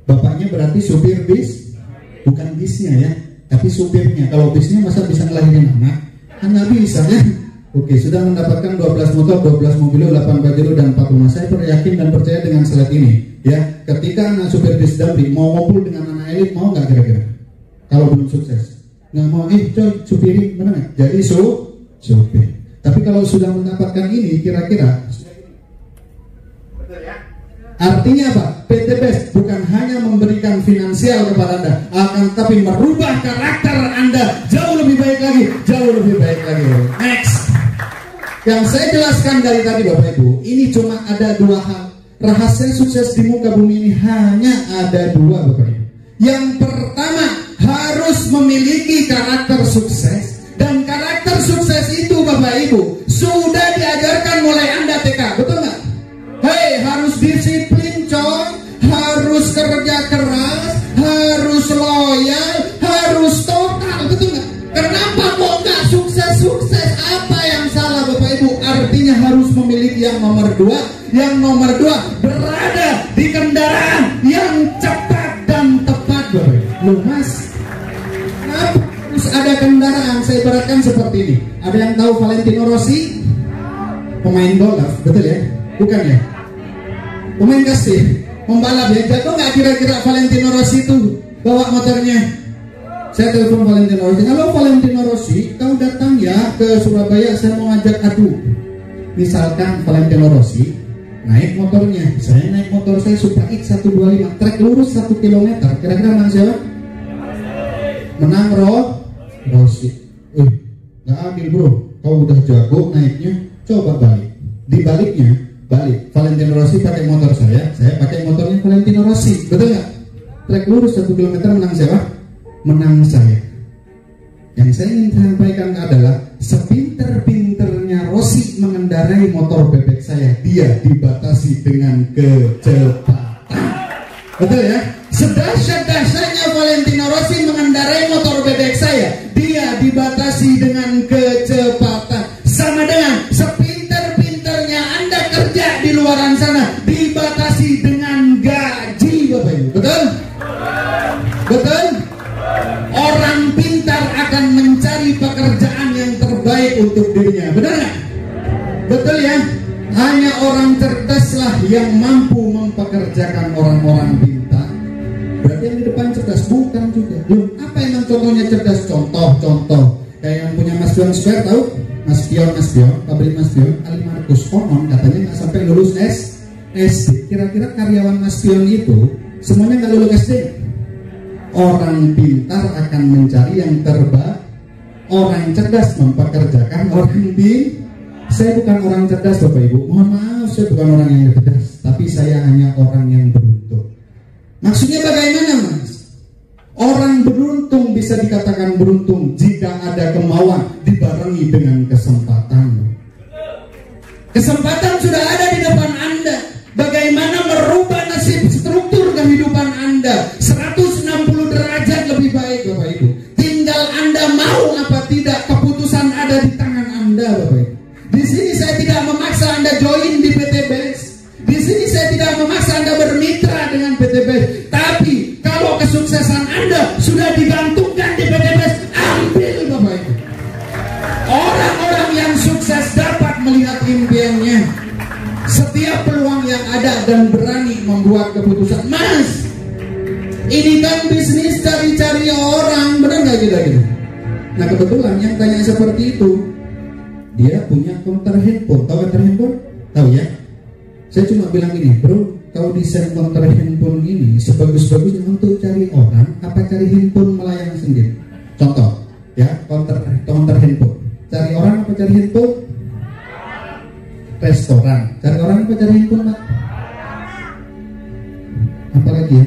Bapaknya berarti supir bis, bukan bisnya ya, tapi supirnya. Kalau bisnya masa bisa ngelahirin anak? Kan nggak bisa ya. Oke, sudah mendapatkan 12 motor, 12 mobil, 8 pajero dan 4 rumah. Saya yakin dan percaya dengan slide ini. Ya, ketika anak supir bis Damri mau ngumpul dengan anak elit, mau nggak kira-kira? Kalau belum sukses, nggak mau. Coy, supirin, benar nggak? Jadi supir. Tapi kalau sudah mendapatkan ini, kira-kira artinya apa? PT Best bukan hanya memberikan finansial kepada Anda, akan tapi merubah karakter Anda jauh lebih baik lagi, jauh lebih baik lagi. Next. Yang saya jelaskan dari tadi Bapak Ibu, ini cuma ada 2 hal. Rahasia sukses di muka bumi ini hanya ada 2 Bapak Ibu. Yang pertama, harus memiliki karakter sukses. Dan karakter sukses itu Bapak Ibu sudah diajarkan mulai Anda TK, betul nggak? Hei, harus disiplin coy, harus kerja keras, harus loyal, harus total, betul nggak? Kenapa kok nggak sukses-sukses? Apa yang salah Bapak Ibu? Artinya harus memiliki yang nomor 2. Yang nomor 2, berada di kendaraan yang cepat dan tepat Bapak Ibu. Loh Mas, kenapa harus ada kendaraan? Saya ibaratkan seperti ini. Ada yang tahu Valentino Rossi? Pemain golf, betul ya? Bukan ya? Pemain kasih, pembalap ya. Jatuh nggak kira-kira Valentino Rossi itu bawa motornya? Saya telepon Valentino Rossi. Halo Valentino Rossi, kau datang ya ke Surabaya, saya mau ngajak adu. Misalkan Valentino Rossi naik motornya, saya naik motor saya Supra X 125, trek lurus 1 km. Kira-kira menang siapa? Menang Rossi. Nggak adil bro, kau udah jago naiknya, coba balik. Di baliknya, balik. Valentino Rossi pakai motor saya pakai motornya Valentino Rossi, betul nggak? Trek lurus 1 km menang siapa? Menang saya. Yang saya ingin sampaikan adalah sepinter-pinternya Rossi mengendarai motor bebek saya, dia dibatasi dengan kecepatan. Betul ya? Sedahsyat-dahsyatnya Valentino Rossi mengendarai motor bebek saya, dia dibatasi dengan kecepatan. Sama dengan sepinter-pinternya Anda kerja di luaran sana, dibatasi dengan gaji Bapak Ibu. Betul? Betul? Orang pintar akan mencari pekerjaan yang terbaik untuk dirinya. Benar nggak? Betul ya? Hanya orang cerdaslah yang mampu mempekerjakan orang-orang pintar. Berarti yang di depan cerdas? Bukan juga. Loh, apa emang contohnya cerdas? Contoh. Kayak yang punya Mas Dion Square, tahu? Mas Dion, pabrik Mas Dion, Ali Markus konon katanya nggak sampai lulus SD. Kira-kira karyawan Mas Dion itu semuanya nggak lulus SD? Orang pintar akan mencari yang terbaik. Orang cerdas mempekerjakan orang pintar. Saya bukan orang cerdas Bapak Ibu. Mohon maaf, saya bukan orang yang cerdas, tapi saya hanya orang yang beruntung. Maksudnya bagaimana Mas? Orang beruntung bisa dikatakan beruntung jika ada kemauan dibarengi dengan kesempatan. Kesempatan sudah ada di depan Anda. Bagaimana merubah nasib struktur kehidupan Anda 160 derajat lebih baik Bapak Ibu. Tinggal Anda mau apa tidak, keputusan ada di tangan Anda Bapak Ibu. Di sini saya tidak memaksa Anda join di PT Best. Di sini saya tidak memaksa Anda bermitra dengan PT Best. Tapi kalau kesuksesan Anda sudah digantungkan di PT Best, ambil Bapak Ibu. Orang-orang yang sukses dapat melihat impiannya. Setiap peluang yang ada dan berani membuat keputusan. Mas, ini kan bisnis cari-cari orang, benar nggak gitu? Nah kebetulan yang tanya seperti itu, dia punya counter handphone. Tahu counter handphone? Tahu ya? Saya cuma bilang gini, bro, kau desain counter handphone ini sebagus-bagusnya untuk cari orang, apa cari handphone melayani sendiri? Contoh, ya, counter handphone. Cari orang apa cari handphone? Restoran. Cari orang apa cari handphone, Pak? Apalagi ya?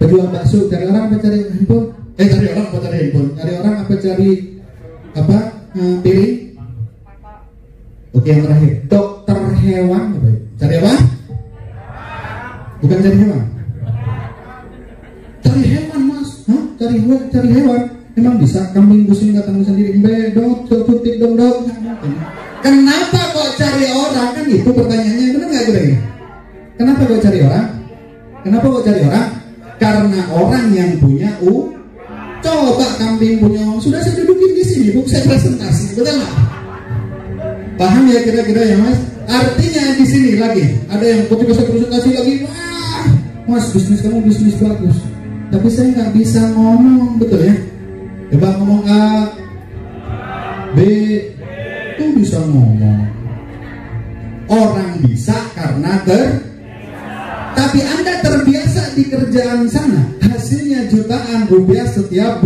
Penjual bakso. Cari orang apa cari handphone? Cari orang apa cari handphone? Cari orang apa cari apa? Piring? Oke, yang terakhir, dokter hewan. Cari apa? Bukan cari hewan. Cari hewan mas, hah? Cari hewan. Emang bisa kambing pusing datang sendiri? Bedok, tutik dong dong. Kenapa kok cari orang? Kan itu pertanyaannya, benar nggak gue? Kenapa kok cari orang? Kenapa kok cari orang? Karena orang yang punya coba kambing punya uang. Sudah saya dudukin di sini, bu, saya presentasi, betul nggak? Paham ya kira-kira ya mas? Artinya di sini lagi ada yang ketika saya presentasi lagi, wah, mas bisnis kamu bisnis bagus, tapi saya nggak bisa ngomong, betul ya? Coba ngomong A, B, tuh bisa ngomong. Orang bisa karena tapi Anda terbiasa di kerjaan sana, hasilnya jutaan rupiah setiap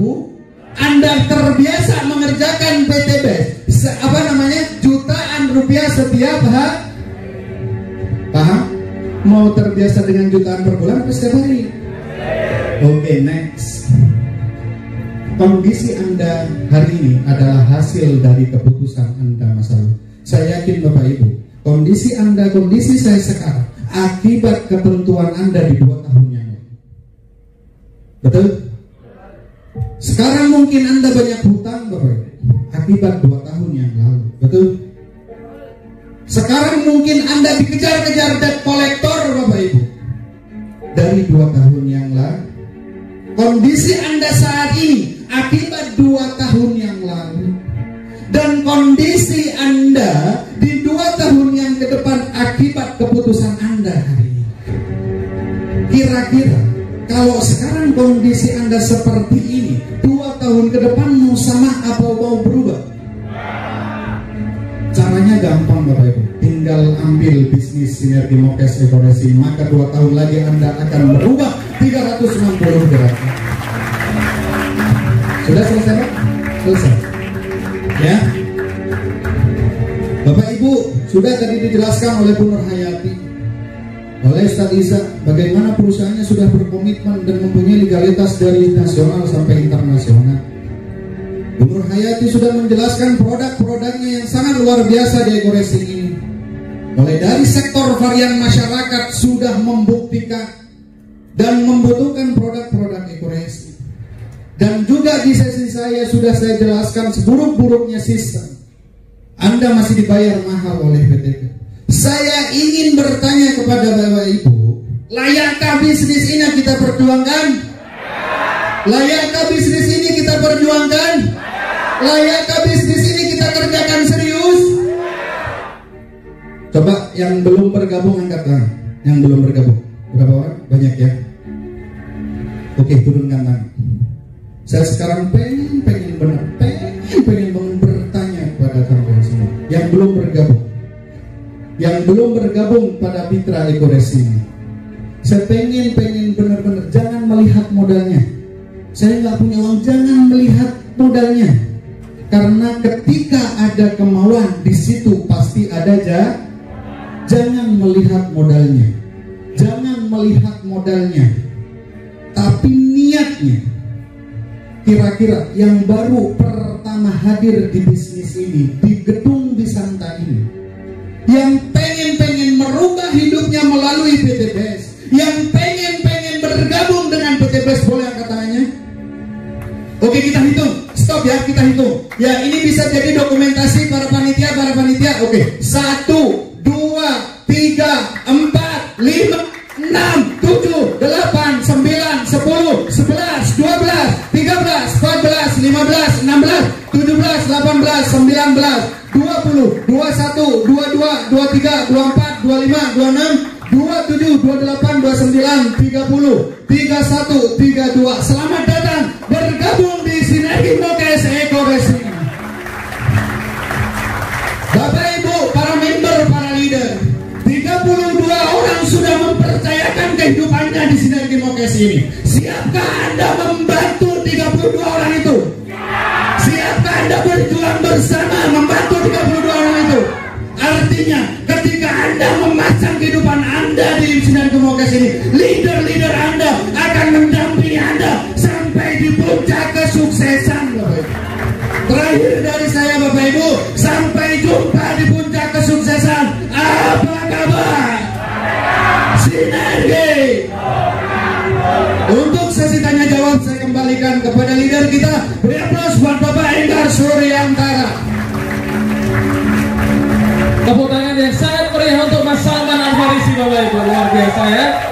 Anda terbiasa mengerjakan PTBS, jutaan rupiah setiap hari. Paham? Mau terbiasa dengan jutaan per bulan atau setiap hari? Oke, next. Kondisi Anda hari ini adalah hasil dari keputusan Anda masa lalu. Saya yakin Bapak Ibu, kondisi Anda, kondisi saya sekarang akibat ketentuan Anda di 2 tahun yang lalu. Betul? Sekarang mungkin Anda banyak hutang Bapak Ibu, akibat 2 tahun yang lalu. Betul? Sekarang mungkin Anda dikejar-kejar debt collector Bapak Ibu, dari 2 tahun yang lalu. Kondisi Anda saat ini akibat 2 tahun yang lalu. Dan kondisi Anda di 2 tahun yang ke depan akibat keputusan Anda hari ini. Kira-kira kalau sekarang kondisi Anda seperti ini, 2 tahun ke depan mau sama apa mau berubah? Caranya gampang Bapak Ibu, tinggal ambil bisnis Sinergi Mokes Ekoresi, maka 2 tahun lagi Anda akan berubah 360 derajat. Sudah selesai Pak? Selesai. Ya, Bapak Ibu, sudah tadi dijelaskan oleh Bu Nur Hayati, oleh Ustaz Iza, bagaimana perusahaannya sudah berkomitmen dan mempunyai legalitas dari nasional sampai internasional. Bu Nur Hayati sudah menjelaskan produk-produknya yang sangat luar biasa di Ekoracing ini. Mulai dari sektor varian masyarakat sudah membuktikan dan membutuhkan produk-produk Ekoracing. Dan juga di sesi saya sudah saya jelaskan seburuk-buruknya sistem. Anda masih dibayar mahal oleh PTB. Saya ingin bertanya kepada Bapak Ibu, layakkah bisnis ini kita perjuangkan? Layakkah bisnis ini kita perjuangkan? Layakkah bisnis ini kita kerjakan serius? Coba yang belum bergabung angkat tangan. Yang belum bergabung berapa orang? Banyak ya. Oke, turunkan tangan. Saya sekarang pengen bertanya kepada kalian semua yang belum bergabung pada Mitra Ekoracing ini. Saya pengen benar-benar jangan melihat modalnya. Saya nggak punya uang, jangan melihat modalnya. Karena ketika ada kemauan di situ pasti ada jangan melihat modalnya. Jangan melihat modalnya. Tapi niatnya. Kira-kira yang baru pertama hadir di bisnis ini, di gedung Bisanta ini, yang pengen merubah hidupnya melalui PTBS, yang pengen bergabung dengan PTBS, boleh angkat tangannya? Oke, kita hitung, stop ya, kita hitung. Ya, ini bisa jadi dokumentasi para panitia. Oke, 1, 2, 3, 4, 5, 6, 7, 8, 9, 10, 11, 12, 13, 14, 15, 16, 17, 18, 19, 20, 21, 22, 23, 24, 25, 26, 27, 28, 29, 30, 31, 32. Selamat datang bergabung di Sinergi Mokes Ekoracing. Bapak Ibu, para member, para leader, 32 orang sudah mempercayakan kehidupannya di Sinergi Mokes ini. Siapkah Anda membantu 32 orang itu? Siapkah Anda berjuang bersama membantu 32 orang itu? Artinya ketika Anda memasang kehidupan Anda di Sinergi Mokes ini, leader-leader Anda akan mendampingi Anda sampai di puncak kesuksesan. Terakhir dari saya Bapak Ibu, sampai jumpa di puncak kesuksesan. Apa kabar? Sinergi. kepada leader kita. Beri aplaus buat Bapak Enggar Suryantara. Tepuk tangan yang sangat meriah untuk Mas Salman Al Farisi, Bapak Ibu, luar biasa ya.